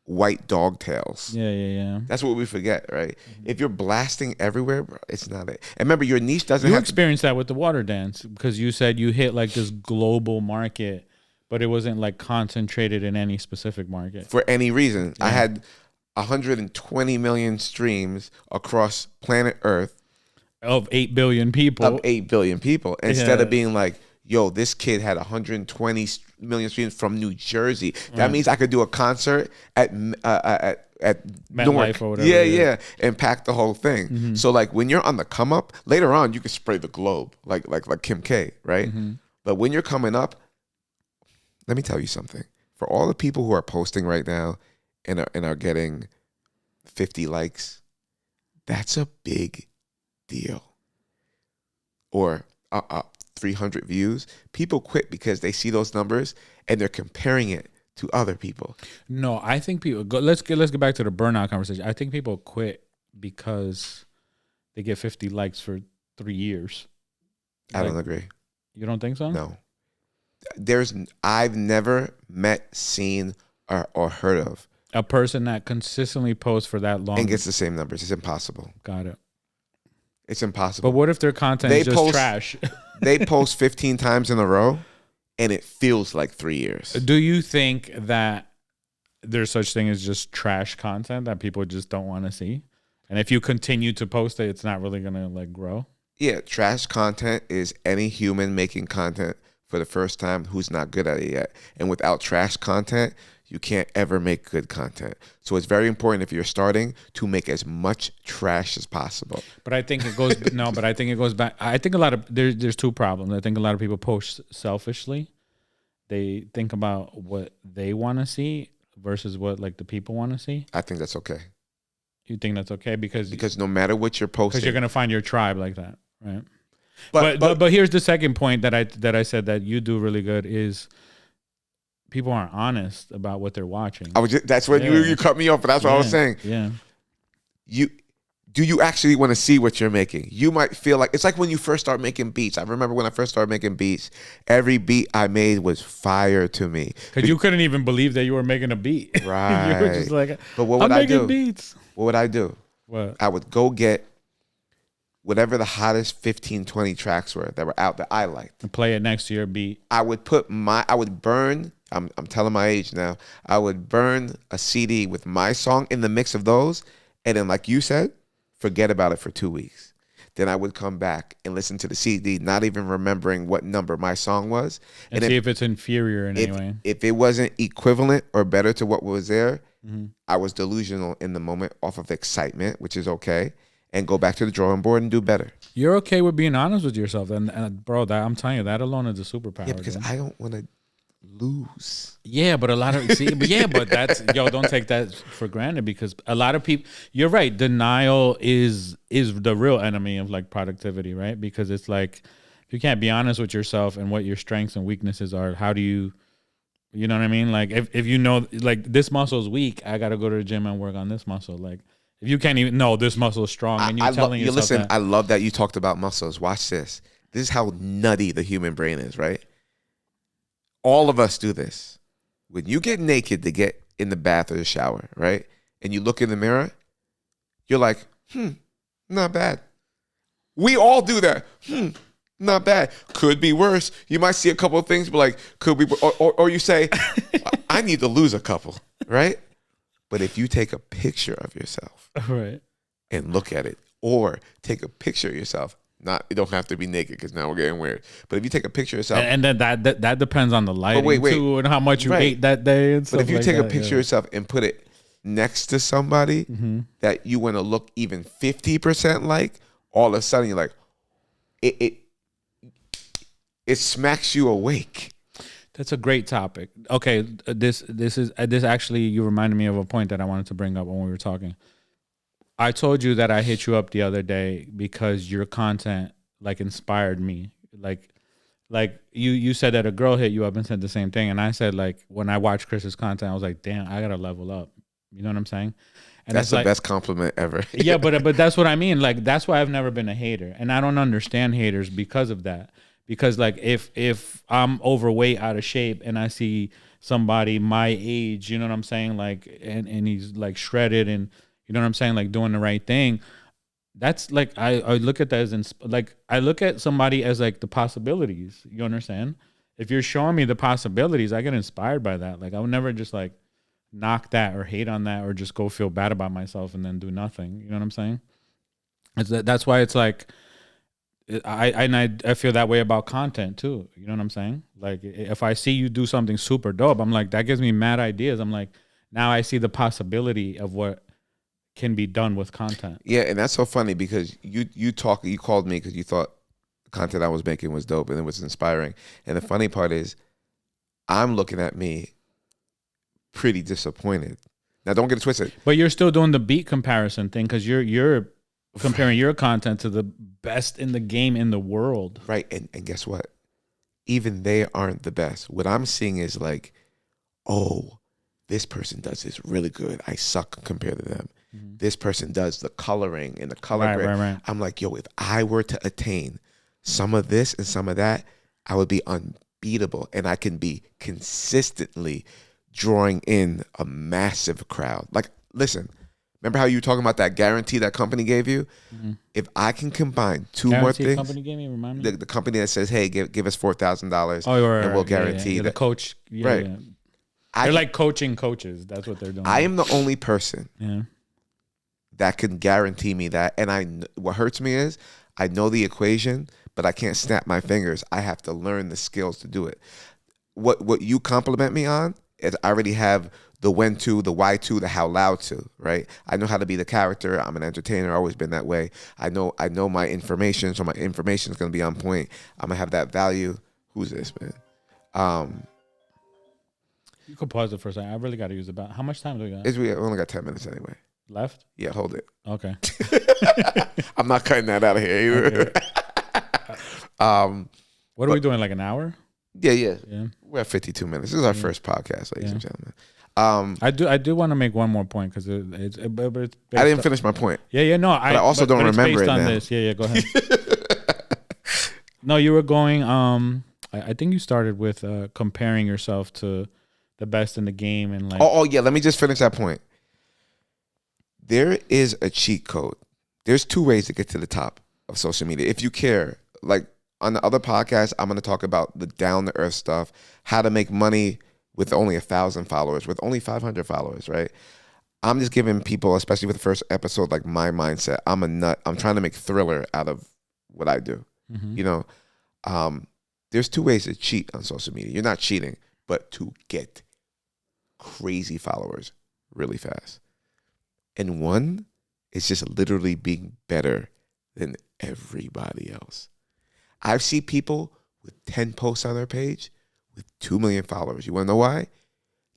white dog tails. Yeah. That's what we forget, right? If you're blasting everywhere, bro, it's not it. And remember, your niche doesn't You have experienced that with the water dance because you said you hit like this global market, but it wasn't like concentrated in any specific market. For any reason. I had 120 million streams across planet Earth. Of 8 billion people. Of 8 billion people. Instead of being like, yo, this kid had 120 million streams from New Jersey. That means I could do a concert at MetLife or whatever. Yeah, and pack the whole thing. So like when you're on the come up, later on you can spray the globe like Kim K, right? But when you're coming up, let me tell you something. For all the people who are posting right now and are getting 50 likes, that's a big deal. Or 300 views. People quit because they see those numbers and they're comparing it to other people. No, I think people let's get back to the burnout conversation. I think people quit because they get 50 likes for 3 years. I don't agree. You don't think so? No. I've never met, seen, or heard of a person that consistently posts for that long and gets the same numbers. It's impossible. Got it. It's impossible. But what if their content is just trash? They post 15 times in a row, and it feels like 3 years. Do you think that there's such thing as just trash content that people just don't want to see? And if you continue to post it, it's not really going to like grow? Yeah, trash content is any human making content for the first time who's not good at it yet. And without trash content, you can't ever make good content. So it's very important if you're starting to make as much trash as possible. But I think it goes but I think it goes back. I think a lot of there's two problems. I think a lot of people post selfishly. They think about what they want to see versus what like the people want to see. I think that's okay. You think that's okay because no matter what you're posting, because you're gonna find your tribe like that, right? But here's the second point that I said that you do really good is people aren't honest about what they're watching. That's when you cut me off, but that's what I was saying. Yeah. Do you actually want to see what you're making? You might feel like it's like when you first start making beats. I remember when I first started making beats, every beat I made was fire to me. Because you couldn't even believe that you were making a beat. Right. You were just like, but what would I'm I do? making beats. What would I do? What? I would go get whatever the hottest 15, 20 tracks were that were out that I liked. And play it next to your beat. I would burn, I'm telling my age now, I would burn a CD with my song in the mix of those, and then like you said, forget about it for 2 weeks. Then I would come back and listen to the CD, not even remembering what number my song was. And see if it's inferior in any way. If it wasn't equivalent or better to what was there, I was delusional in the moment off of excitement, which is okay, and go back to the drawing board and do better. You're okay with being honest with yourself. And bro, I'm telling you, that alone is a superpower. Yeah, because I don't want to lose. Yeah, but a lot of but that's don't take that for granted because a lot of people. You're right. Denial is the real enemy of like productivity, right? Because it's like if you can't be honest with yourself and what your strengths and weaknesses are, how do you? You know what I mean? Like if you know like this muscle is weak, I got to go to the gym and work on this muscle. Like if you can't even know this muscle is strong and you're telling yourself listen, that. I love that you talked about muscles. Watch this. This is how nutty the human brain is, right? All of us do this. When you get naked to get in the bath or the shower, right? And you look in the mirror, you're like, not bad. We all do that. Not bad. Could be worse. You might see a couple of things, but like, could be, or you say, I need to lose a couple, right? But if you take a picture of yourself, right, and look at it, or take a picture of yourself, it don't have to be naked because now we're getting weird. But if you take a picture of yourself, and then that depends on the lighting too, and how much you ate that day. And but if you take a picture of yourself and put it next to somebody that you want to look even 50% like, all of a sudden you're like, it smacks you awake. That's a great topic. Okay, this actually, you reminded me of a point that I wanted to bring up when we were talking. I told you that I hit you up the other day because your content like inspired me. Like you said that a girl hit you up and said the same thing, and I said like when I watched Chris's content, I was like, damn, I gotta level up. You know what I'm saying? And that's the best compliment ever. Yeah, but that's what I mean. Like that's why I've never been a hater, and I don't understand haters because of that. because like if I'm overweight, out of shape, and I see somebody my age, you know what I'm saying, like and he's like shredded and you know what I'm saying, like doing the right thing. That's like I look at that as like I look at somebody as like the possibilities. You understand? If you're showing me the possibilities, I get inspired by that. Like I would never just like knock that or hate on that or just go feel bad about myself and then do nothing. You know what I'm saying? That's why it's like I feel that way about content too. You know what I'm saying? Like if I see you do something super dope, I'm like that gives me mad ideas. I'm like now I see the possibility of what can be done with content. Yeah, and that's so funny because you called me because you thought the content I was making was dope and it was inspiring. And the funny part is, I'm looking at me pretty disappointed. Now, don't get it twisted. But you're still doing the beat comparison thing because you're comparing your content to the best in the game in the world. Right, and guess what? Even they aren't the best. What I'm seeing is like, oh, this person does this really good. I suck compared to them. Mm-hmm. This person does the coloring and the color grade. Right. I'm like, yo, if I were to attain some of this and some of that, I would be unbeatable. And I can be consistently drawing in a massive crowd. Like, listen, remember how you were talking about that guarantee that company gave you? Mm-hmm. If I can combine two more things. Company gave me, remind me? The company that says, hey, give us $4,000 and we'll guarantee that. The coach. Yeah, right. Yeah. They're like coaching coaches. That's what they're doing. I am the only person that can guarantee me that. And what hurts me is I know the equation, but I can't snap my fingers. I have to learn the skills to do it. What you compliment me on is I already have the when to, the why to, the how loud to, right? I know how to be the character. I'm an entertainer. I've always been that way. I know my information, so my information is going to be on point. I'm going to have that value. Who's this, man? You could pause it for a second. I really got to use about. How much time do we got? We only got 10 minutes anyway. Left? Yeah, hold it. Okay. I'm not cutting that out of here either. Okay. What are we doing, like an hour? Yeah. We're at 52 minutes. This is our first podcast, ladies and gentlemen. I do want to make one more point because it's I didn't finish my point. Yeah, no. But I also don't remember it now. This. Yeah, go ahead. No, you were going, I think you started with comparing yourself to the best in the game and like. Oh yeah. Let me just finish that point. There is a cheat code. There's two ways to get to the top of social media. If you care, like on the other podcast, I'm going to talk about the down to earth stuff, how to make money with only 1,000 followers, with only 500 followers, right? I'm just giving people, especially with the first episode, like my mindset. I'm a nut. I'm trying to make thriller out of what I do. Mm-hmm. You know, there's two ways to cheat on social media. You're not cheating, but to get crazy followers really fast. And one is just literally being better than everybody else. I've seen people with 10 posts on their page with 2 million followers. You want to know why?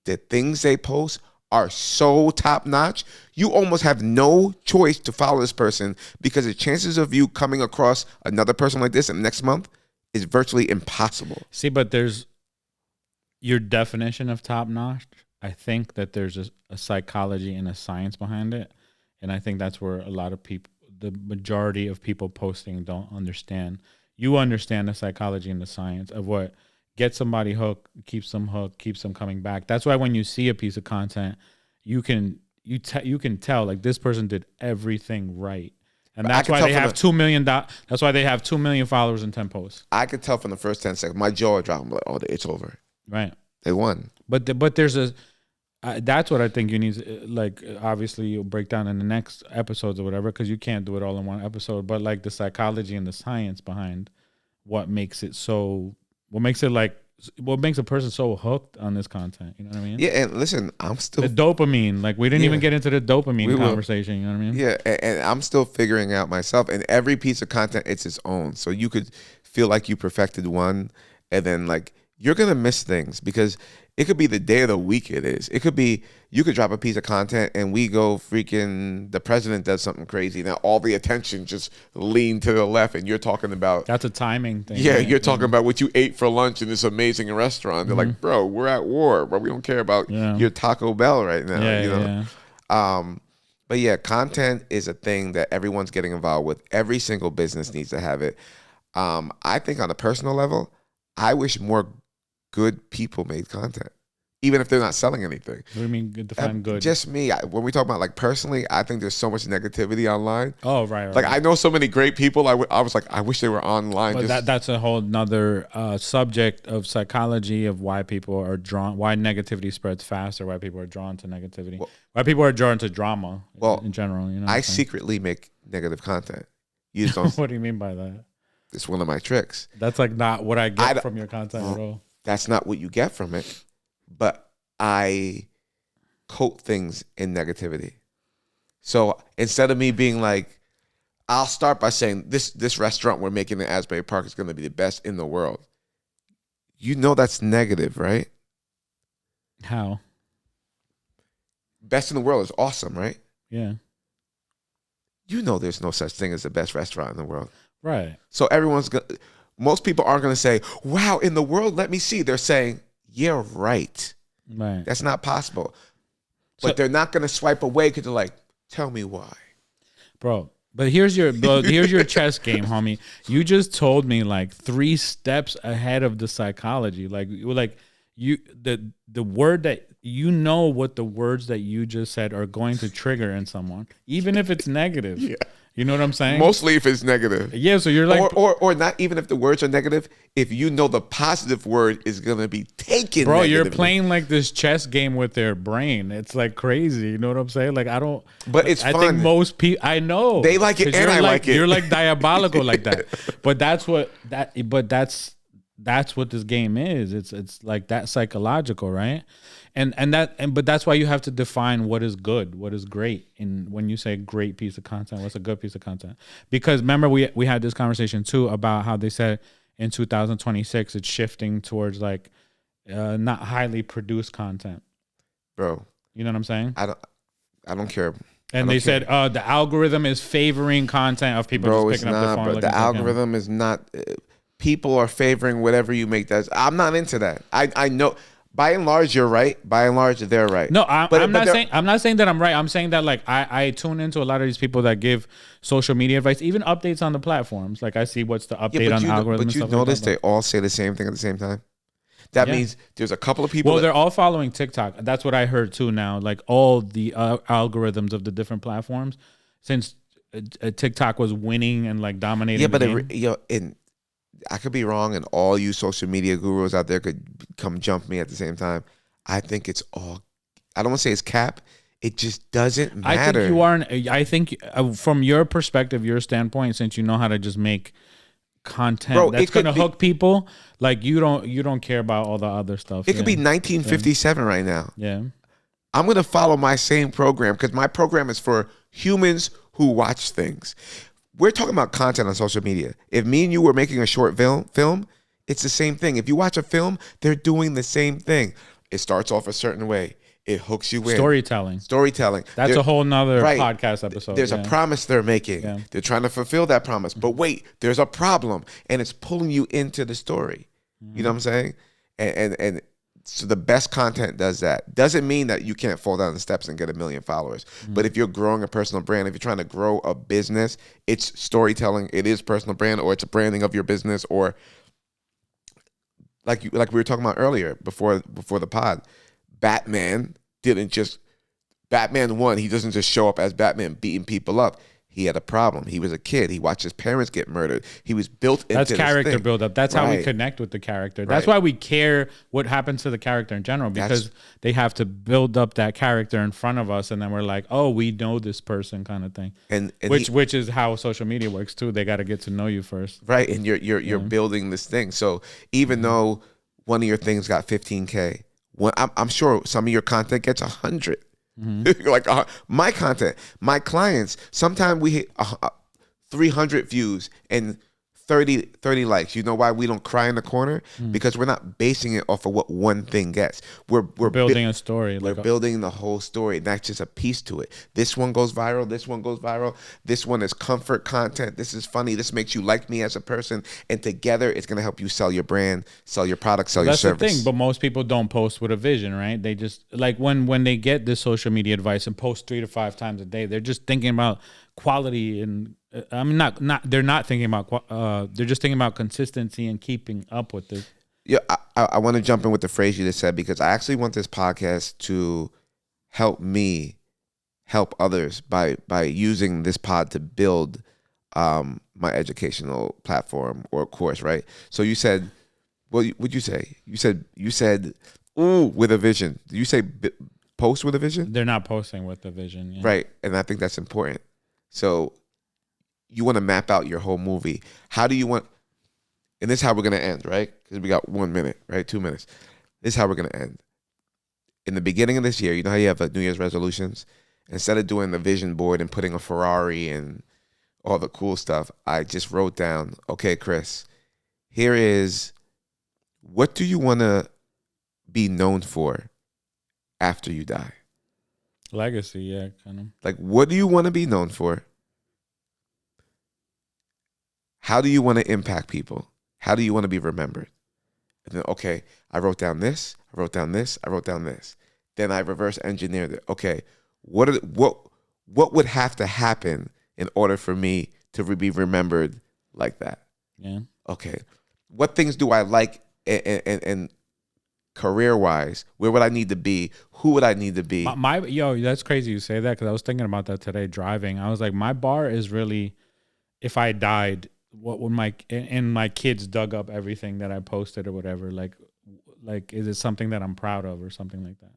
The things they post are so top notch. You almost have no choice to follow this person because the chances of you coming across another person like this in the next month is virtually impossible. See, but there's your definition of top notch. I think that there's a psychology and a science behind it. And I think that's where a lot of people, the majority of people posting don't understand. You understand the psychology and the science of what gets somebody hooked, keeps them coming back. That's why when you see a piece of content, you can tell like this person did everything right. And that's why they have 2 million. That's why they have 2 million followers and 10 posts. I could tell from the first 10 seconds. My jaw dropped. I'm like, oh, it's over. Right. They won. But there's a. That's what I think you need. Like, obviously, you'll break down in the next episodes or whatever, because you can't do it all in one episode. But like the psychology and the science behind what makes it what makes a person so hooked on this content. You know what I mean? Yeah, and listen, I'm still the dopamine. Like we didn't even get into the dopamine conversation. You know what I mean? Yeah, and I'm still figuring out myself. And every piece of content, it's its own. So you could feel like you perfected one, and then like you're gonna miss things because it could be the day of the week it is. It could be you could drop a piece of content and we go freaking the president does something crazy. Now all the attention just lean to the left and you're talking about that's a timing thing. Yeah, right? You're talking about what you ate for lunch in this amazing restaurant. They're like, bro, we're at war, but we don't care about your Taco Bell right now. Yeah, you know? Yeah. But yeah, content is a thing that everyone's getting involved with. Every single business needs to have it. I think on a personal level, I wish more good people made content, even if they're not selling anything. What do you mean define good? Just me. When we talk about like personally, I think there's so much negativity online. Oh, right. Like I know so many great people. I was like, I wish they were online. But that's a whole nother subject of psychology of why people are drawn, why negativity spreads faster, why people are drawn to negativity, why people are drawn to drama. In general, you know. I secretly make negative content. You just don't. What do you mean by that? It's one of my tricks. That's like not what I get from your content at all. That's not what you get from it. But I coat things in negativity. So instead of me being like, I'll start by saying this restaurant we're making in Asbury Park is going to be the best in the world. You know that's negative, right? How? Best in the world is awesome, right? Yeah. You know there's no such thing as the best restaurant in the world. Right. So most people aren't going to say, wow, in the world, let me see. They're saying, yeah, right. Right. That's not possible. But they're not going to swipe away because they're like, tell me why. Bro, but here's your chess game, homie. You just told me like 3 steps ahead of the psychology. Like you the word that you know what the words that you just said are going to trigger in someone, even if it's negative. Yeah. You know what I'm saying? Mostly if it's negative. Yeah, so you're like... Or not even if the words are negative, if you know the positive word is going to be taken Bro, negatively. you're playing like this chess game with their brain. It's like crazy. You know what I'm saying? Like, I don't... But it's fun. I think most people... I know. They like it and I like it. You're like diabolical like that. But that's what... That's what this game is. It's like that psychological, right? But that's why you have to define what is good, what is great. And when you say great piece of content, what's a good piece of content? Because remember we had this conversation too about how they said in 2026 it's shifting towards like not highly produced content. Bro, you know what I'm saying? I don't care. And they said the algorithm is favoring content of people just picking up the phone. But the algorithm is not. People are favoring whatever you make. I'm not into that. I know. By and large, you're right. By and large, they're right. No, I'm not saying that I'm right. I'm saying that like I tune into a lot of these people that give social media advice, even updates on the platforms. Like I see what's the update on the algorithm. But you notice they all say the same thing at the same time. That means there's a couple of people. Well, they're all following TikTok. That's what I heard too now. Like all the algorithms of the different platforms, since TikTok was winning and like dominating. Yeah, but I could be wrong, and all you social media gurus out there could come jump me at the same time. I think it's all. I don't want to say it's cap. It just doesn't matter. I think you are. I think from your perspective, your standpoint, since you know how to just make content that's going to hook people, like you don't care about all the other stuff. It could be 1957 right now. Yeah, I'm going to follow my same program because my program is for humans who watch things. We're talking about content on social media. If me and you were making a short film, it's the same thing. If you watch a film, they're doing the same thing. It starts off a certain way. It hooks you in. Storytelling. That's a whole nother podcast episode. There's a promise they're making. Yeah. They're trying to fulfill that promise. But wait, there's a problem. And it's pulling you into the story. Mm-hmm. You know what I'm saying? And so the best content does that. Doesn't mean that you can't fall down the steps and get 1 million followers. Mm-hmm. But if you're growing a personal brand, if you're trying to grow a business, it's storytelling. It is personal brand, or it's a branding of your business, or like we were talking about earlier before the pod. Batman 1, he doesn't just show up as Batman beating people up. He had a problem. He was a kid. He watched his parents get murdered. He was built into That's character buildup. That's how we connect with the character. That's why we care what happens to the character in general, because they have to build up that character in front of us, and then we're like, oh, we know this person, kind of thing. And which is how social media works too. They got to get to know you first, right? And you're building this thing. So even though one of your things got 15K, I'm sure some of your content gets 100. Mm-hmm. Like my content, my clients, sometimes we hit 300 views and 30 likes. You know why we don't cry in the corner? Because we're not basing it off of what one thing gets. We're building a story. We're building the whole story. That's just a piece to it. This one goes viral. This one goes viral. This one is comfort content. This is funny. This makes you like me as a person. And together, it's going to help you sell your brand, sell your product, sell your service. That's the thing. But most people don't post with a vision, right? They just, like when they get this social media advice and post 3 to 5 times a day, they're just thinking about quality and I mean, not they're not thinking about. They're just thinking about consistency and keeping up with it. Yeah, I want to jump in with the phrase you just said because I actually want this podcast to help me help others by using this pod to build my educational platform or course, right? So you said, well, what'd you say? You said, ooh, with a vision. Did you say post with a vision? They're not posting with the vision, yeah. Right, and I think that's important. So you want to map out your whole movie. How do you want? And this is how we're gonna end, right? Because we got 1 minute, right? 2 minutes. This is how we're gonna end. In the beginning of this year, you know how you have New Year's resolutions? Instead of doing the vision board and putting a Ferrari and all the cool stuff, I just wrote down, okay, Chris, here is, what do you want to be known for after you die? Legacy, yeah, kind of. Like, what do you want to be known for? How do you want to impact people? How do you want to be remembered? And then, okay, I wrote down this, I wrote down this, I wrote down this. Then I reverse engineered it. Okay, what would have to happen in order for me to be remembered like that? Yeah. Okay, what things do I like and career-wise? Where would I need to be? Who would I need to be? Yo, that's crazy you say that because I was thinking about that today driving. I was like, my bar is really, if I died, what would my kids dug up everything that I posted or whatever, like is it something that I'm proud of or something like that?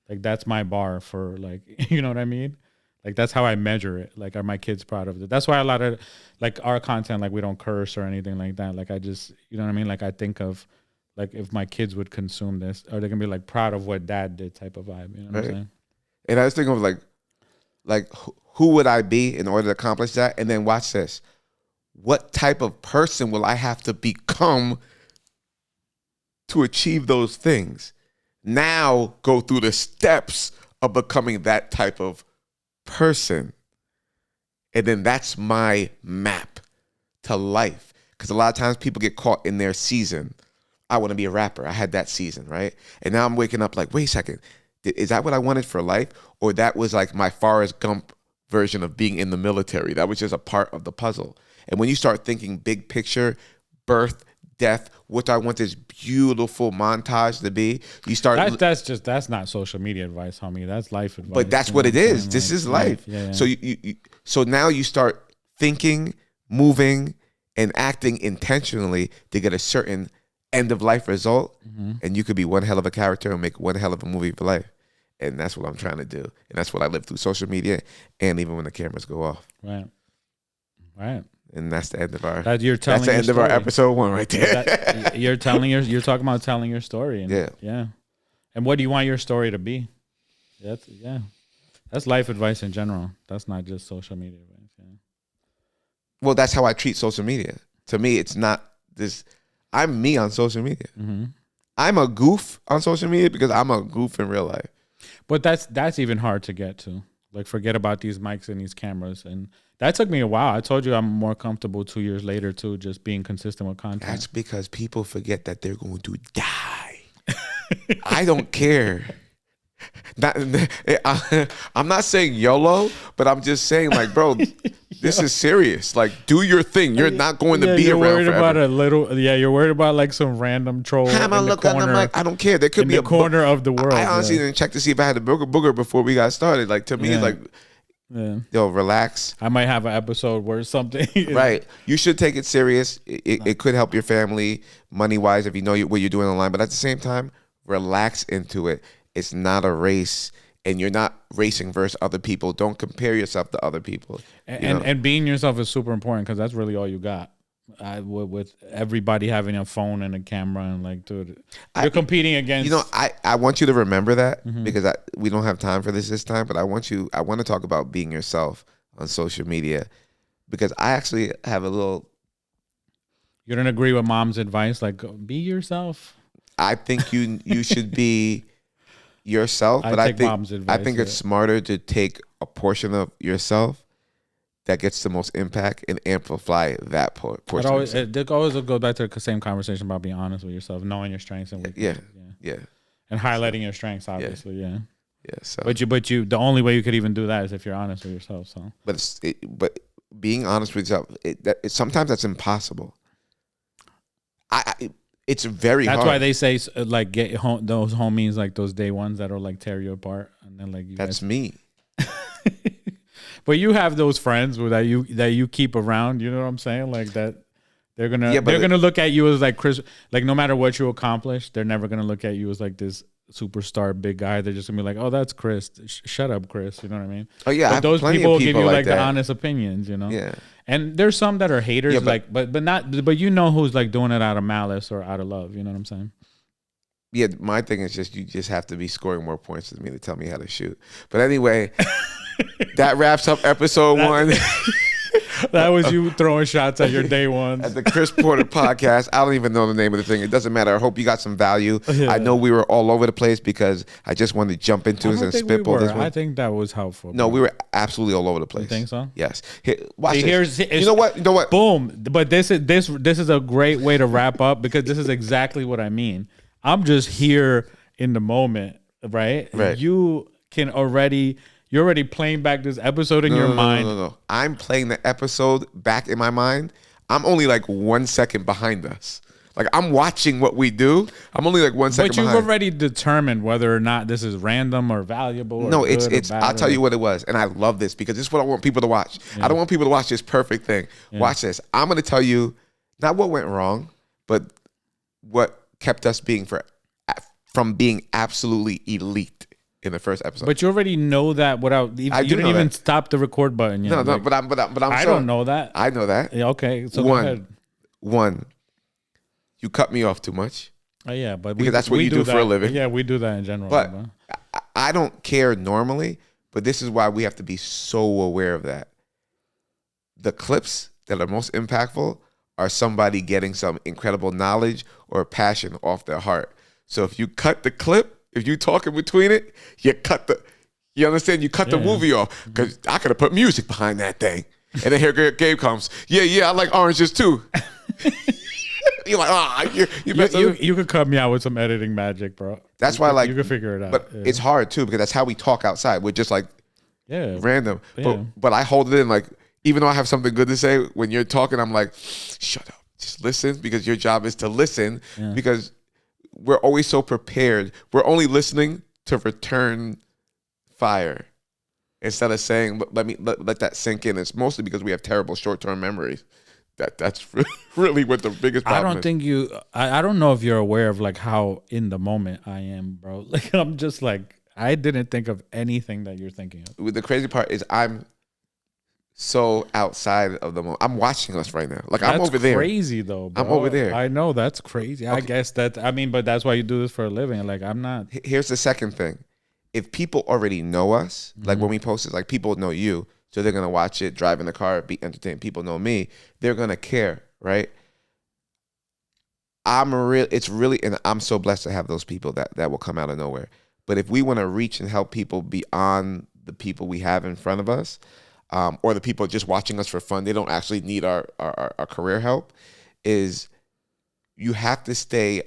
Like that's my bar for like, you know what I mean? Like that's how I measure it. Like, are my kids proud of it? That's why a lot of like our content, like we don't curse or anything like that. Like I just, you know what I mean? Like I think of like if my kids would consume this, are they gonna be like proud of what dad did type of vibe? You know what I'm saying? And I was thinking of like who would I be in order to accomplish that? And then watch this. What type of person will I have to become to achieve those things? Now go through the steps of becoming that type of person. And then that's my map to life. Because a lot of times people get caught in their season. I want to be a rapper. I had that season, right? And now I'm waking up like, wait a second. Is that what I wanted for life? Or that was like my Forrest Gump version of being in the military? That was just a part of the puzzle. And when you start thinking big picture, birth, death, what I want this beautiful montage to be, you start. That's not social media advice, homie. That's life advice. But that's what it is. This is life. Yeah. So so now you start thinking, moving, and acting intentionally to get a certain end of life result, and you could be one hell of a character and make one hell of a movie for life. And that's what I'm trying to do. And that's what I live through social media and even when the cameras go off. Right. And that's the end of our. That you're telling. That's the end of our episode 1 right there. You're talking about telling your story. And, yeah. And what do you want your story to be? That's life advice in general. That's not just social media advice. Yeah. Well, that's how I treat social media. To me, it's not this. I'm me on social media. Mm-hmm. I'm a goof on social media because I'm a goof in real life. But that's even hard to get to. Like, forget about these mics and these cameras. And that took me a while. I told you I'm more comfortable 2 years later, too, just being consistent with content. That's because people forget that they're going to die. I don't care. I'm not saying YOLO, but I'm just saying, like, bro, this is serious. Like, do your thing. You're not going to be around forever. You're worried about like some random troll. I'm gonna look at them like, I don't care. There could be a corner of the world. I honestly didn't check to see if I had a booger before we got started. Like, to me, it's like, yo, relax. I might have an episode where something. Right. You should take it serious. It could help your family money wise if you know what you're doing online. But at the same time, relax into it. It's not a race, and you're not racing versus other people. Don't compare yourself to other people. And being yourself is super important because that's really all you got. With everybody having a phone and a camera and like, dude, you're competing against. I want you to remember that because we don't have time for this time. But I want to talk about being yourself on social media because I actually have a little. You don't agree with mom's advice, like be yourself. I think you should be yourself, but I think it's smarter to take a portion of yourself that gets the most impact and amplify that portion. It always go back to the same conversation about being honest with yourself, knowing your strengths and weaknesses. Yeah. And highlighting your strengths, obviously. Yeah. So, but you, the only way you could even do that is if you're honest with yourself. So, but being honest with yourself, sometimes that's impossible. It's very hard. That's why they say like get those homies, like those day ones that are like tear you apart, and then like you that's guys. me. But you have those friends that you keep around. You know what I'm saying? Like that. They're gonna look at you as like Chris. Like no matter what you accomplish, they're never gonna look at you as like this superstar big guy. They're just gonna be like, oh, that's Chris. Shut up, Chris. You know what I mean? Oh yeah, but those people give you like that. the honest opinions. You know? Yeah. And there's some that are haters, yeah, but you know who's like doing it out of malice or out of love. You know what I'm saying? Yeah, my thing is just you just have to be scoring more points than me to tell me how to shoot. But anyway, that wraps up episode 1. That was you throwing shots at your day ones. At the Chris Porter podcast. I don't even know the name of the thing. It doesn't matter. I hope you got some value. Yeah. I know we were all over the place because I just wanted to jump into this and spitball this one. I think that was helpful. No, we were absolutely all over the place. You think so? Yes. Watch this. You know what? Boom. But this is a great way to wrap up because this is exactly what I mean. I'm just here in the moment, right? Right. You're already playing back this episode in your mind. No. I'm playing the episode back in my mind. I'm only like 1 second behind us. Like I'm watching what we do. I'm only like 1 second behind. But you've already determined whether or not this is random or valuable. No, it's. I'll tell you what it was, and I love this because this is what I want people to watch. Yeah. I don't want people to watch this perfect thing. Yeah. Watch this. I'm going to tell you not what went wrong, but what kept us from being absolutely elite in the first episode. But you already know that without you didn't even stop the record button yet. No, but I'm I don't know that. I know that. Yeah, okay. So go ahead. One, you cut me off too much. Oh yeah, but because that's what you do for a living. Yeah, we do that in general. But I don't care normally, but this is why we have to be so aware of that. The clips that are most impactful are somebody getting some incredible knowledge or passion off their heart. So if you cut the clip, if you talk in between it, you understand? You cut the movie off because I could have put music behind that thing. And then here Gabe comes. Yeah, I like oranges too. You're like, you could cut me out with some editing magic, bro. That's why you can figure it out. But it's hard too because that's how we talk outside. We're just like random. Yeah. But I hold it in like, even though I have something good to say, when you're talking, I'm like, shut up. Just listen because your job is to listen because we're always so prepared. We're only listening to return fire instead of saying, let that sink in. It's mostly because we have terrible short-term memories. That's really what the biggest problem is. I don't know if you're aware of like how in the moment I am, bro. Like I'm just like, I didn't think of anything that you're thinking of. The crazy part is I'm so outside of the moment. I'm watching us right now. Like I'm over there. That's crazy though, bro. I'm over there. I know that's crazy. Okay. I guess but that's why you do this for a living. Like I'm not. Here's the second thing. If people already know us, like when we post it, like people know you, so they're gonna watch it, drive in the car, be entertained. People know me, they're gonna care, right? It's really, and I'm so blessed to have those people that will come out of nowhere. But if we want to reach and help people beyond the people we have in front of us, or the people just watching us for fun, they don't actually need our career help, is you have to stay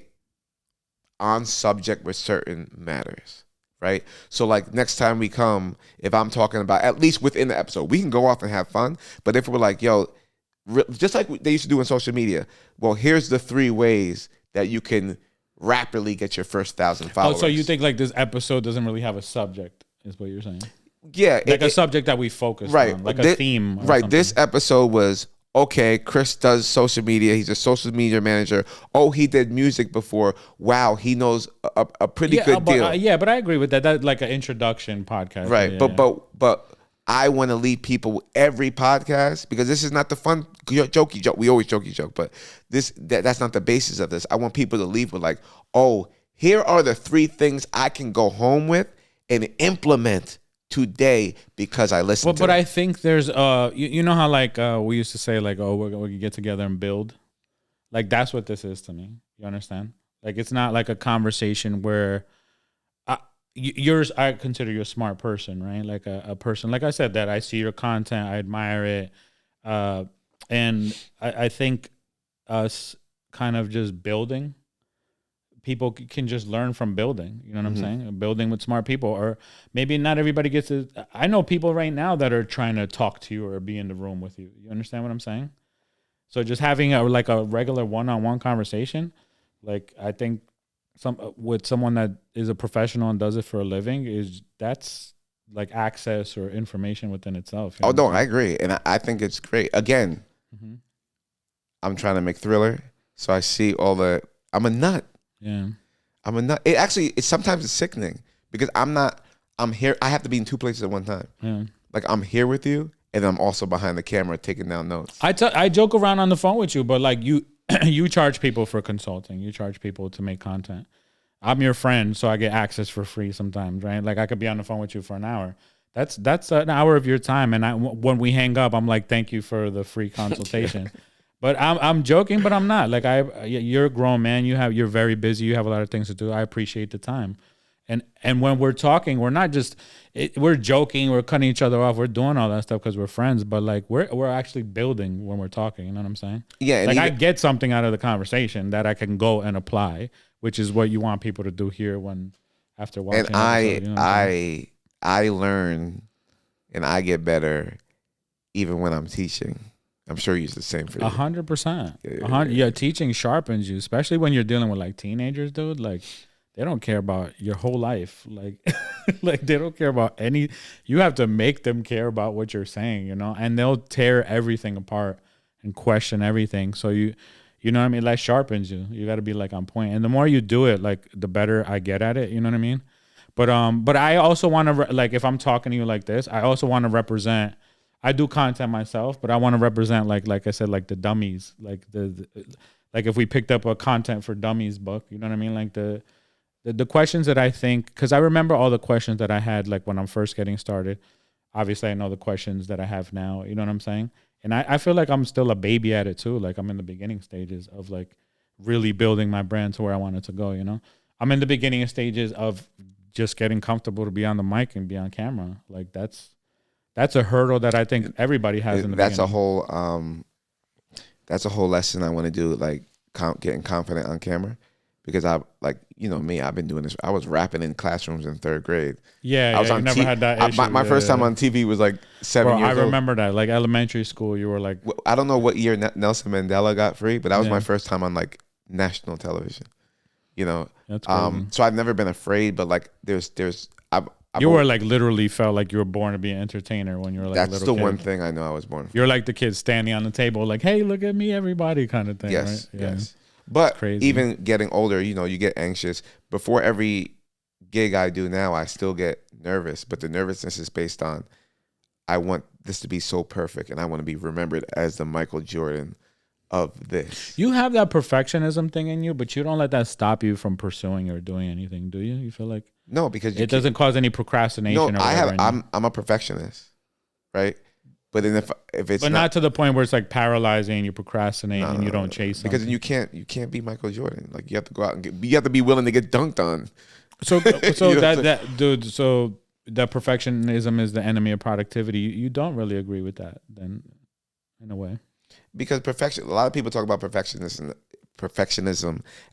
on subject with certain matters, right? So like next time we come, if I'm talking about, at least within the episode, we can go off and have fun, but if we're like, yo, just like they used to do in social media, well, here's the 3 ways that you can rapidly get your first 1,000 followers. Oh, so you think like this episode doesn't really have a subject, is what you're saying? Yeah. Like a subject that we focus on, like a theme. Right. This episode was, okay, Chris does social media. He's a social media manager. Oh, he did music before. Wow, he knows a pretty good deal. But I agree with that. That's like an introduction podcast. Right. But I want to lead people with every podcast because this is not the fun jokey joke. We always jokey joke, but that's not the basis of this. I want people to leave with like, oh, here are the 3 things I can go home with and implement today because I listened to But I think there's you know how like we used to say like, oh, we can get together and build, like that's what this is to me. You understand? Like it's not like a conversation where I consider you a smart person, right? Like a person, like I said, that I see your content, I admire it, and I think us kind of just building people can just learn from building. You know what I'm saying? Building with smart people, or maybe not everybody gets it. I know people right now that are trying to talk to you or be in the room with you. You understand what I'm saying? So just having a regular one-on-one conversation, like I think with someone that is a professional and does it for a living that's like access or information within itself. Oh no, I agree, and I think it's great. Again, I'm trying to make Thriller, so I see all the. I'm a nut. Yeah, I'm a nut. It's sometimes it's sickening because I'm here. I have to be in two places at one time. yeah. Like I'm here with you, and I'm also behind the camera taking down notes. I joke around on the phone with you, but like you you charge people for consulting. You charge people to make content. I'm your friend, so I get access for free sometimes, right? Like I could be on the phone with you for an hour. That's an hour of your time, and when we hang up, I'm like, thank you for the free consultation. But I'm joking, but I'm not. Like you're a grown man. You're very busy. You have a lot of things to do. I appreciate the time. And when we're talking, we're not just we're joking, we're cutting each other off, we're doing all that stuff because we're friends. But like we're actually building when we're talking. You know what I'm saying? Yeah. Like I get something out of the conversation that I can go and apply, which is what you want people to do here after watching. And episode, you know I learn, and I get better, even when I'm teaching. I'm sure you're the same for you. 100%. Yeah, teaching sharpens you, especially when you're dealing with like teenagers, dude. Like they don't care about your whole life. Like, like they don't care about any. You have to make them care about what you're saying, you know. And they'll tear everything apart and question everything. So you know what I mean. That sharpens you. You got to be like on point. And the more you do it, like the better I get at it. You know what I mean. But I also want to like if I'm talking to you like this, I also want to represent. I do content myself, but I want to represent like I said, like the dummies, like the like if we picked up a content for dummies book, you know what I mean? Like the questions that I think, because I remember all the questions that I had like when I'm first getting started. Obviously, I know the questions that I have now. You know what I'm saying? And I feel like I'm still a baby at it too. Like I'm in the beginning stages of like really building my brand to where I want it to go. You know, I'm in the beginning stages of just getting comfortable to be on the mic and be on camera. Like that's a hurdle that I think everybody has in the That's beginning. That's a whole lesson I want to do, like getting confident on camera, because I like, you know me, I've been doing this. I was rapping in classrooms in third grade. Yeah, I was on never had that issue. My first time on TV was like 7 years old. I remember that, like elementary school, you were like. I don't know what year Nelson Mandela got free, but that was my first time on like national television. You know, that's crazy. So I've never been afraid, but like you were like literally felt like you were born to be an entertainer when you were like that's a little the kid. One thing I know I was born for. You're like the kid standing on the table like, hey, look at me, everybody kind of thing. Yes, right? yes. But even getting older, you know, you get anxious. Before every gig I do now, I still get nervous. But the nervousness is based on, I want this to be so perfect, and I want to be remembered as the Michael Jordan of this. You have that perfectionism thing in you, but you don't let that stop you from pursuing or doing anything, do you? You feel like no, because it doesn't cause any procrastination. No, I'm a perfectionist, right? But then if it's not to the point where it's like paralyzing, you procrastinate and you don't chase something. Because then you can't be Michael Jordan. Like you have to go out and you have to be willing to get dunked on. So dude, so that perfectionism is the enemy of productivity. You don't really agree with that, then, in a way. Because a lot of people talk about perfectionism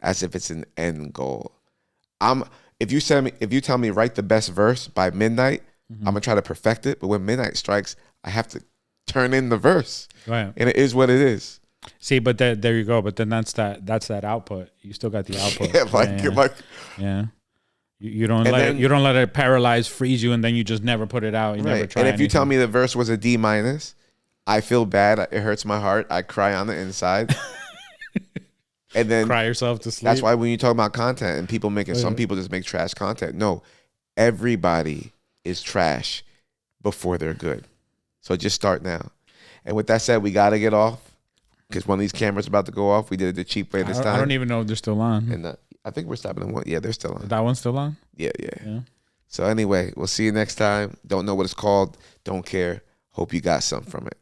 as if it's an end goal. If you tell me write the best verse by midnight, I'm gonna try to perfect it. But when midnight strikes, I have to turn in the verse, right? And it is what it is. See, but there you go. But then that's that output. You still got the output. Yeah. You don't let it paralyze, freeze you, and then you just never put it out. You never try. And if you tell me the verse was a D-, I feel bad. It hurts my heart. I cry on the inside. And then cry yourself to sleep. That's why when you talk about content and people some people just make trash content. No, everybody is trash before they're good. So just start now. And with that said, we got to get off because one of these cameras about to go off. We did it the cheap way this time. I don't even know if they're still on. And I think we're stopping at one. Yeah, they're still on. That one's still on? Yeah. So anyway, we'll see you next time. Don't know what it's called. Don't care. Hope you got something from it.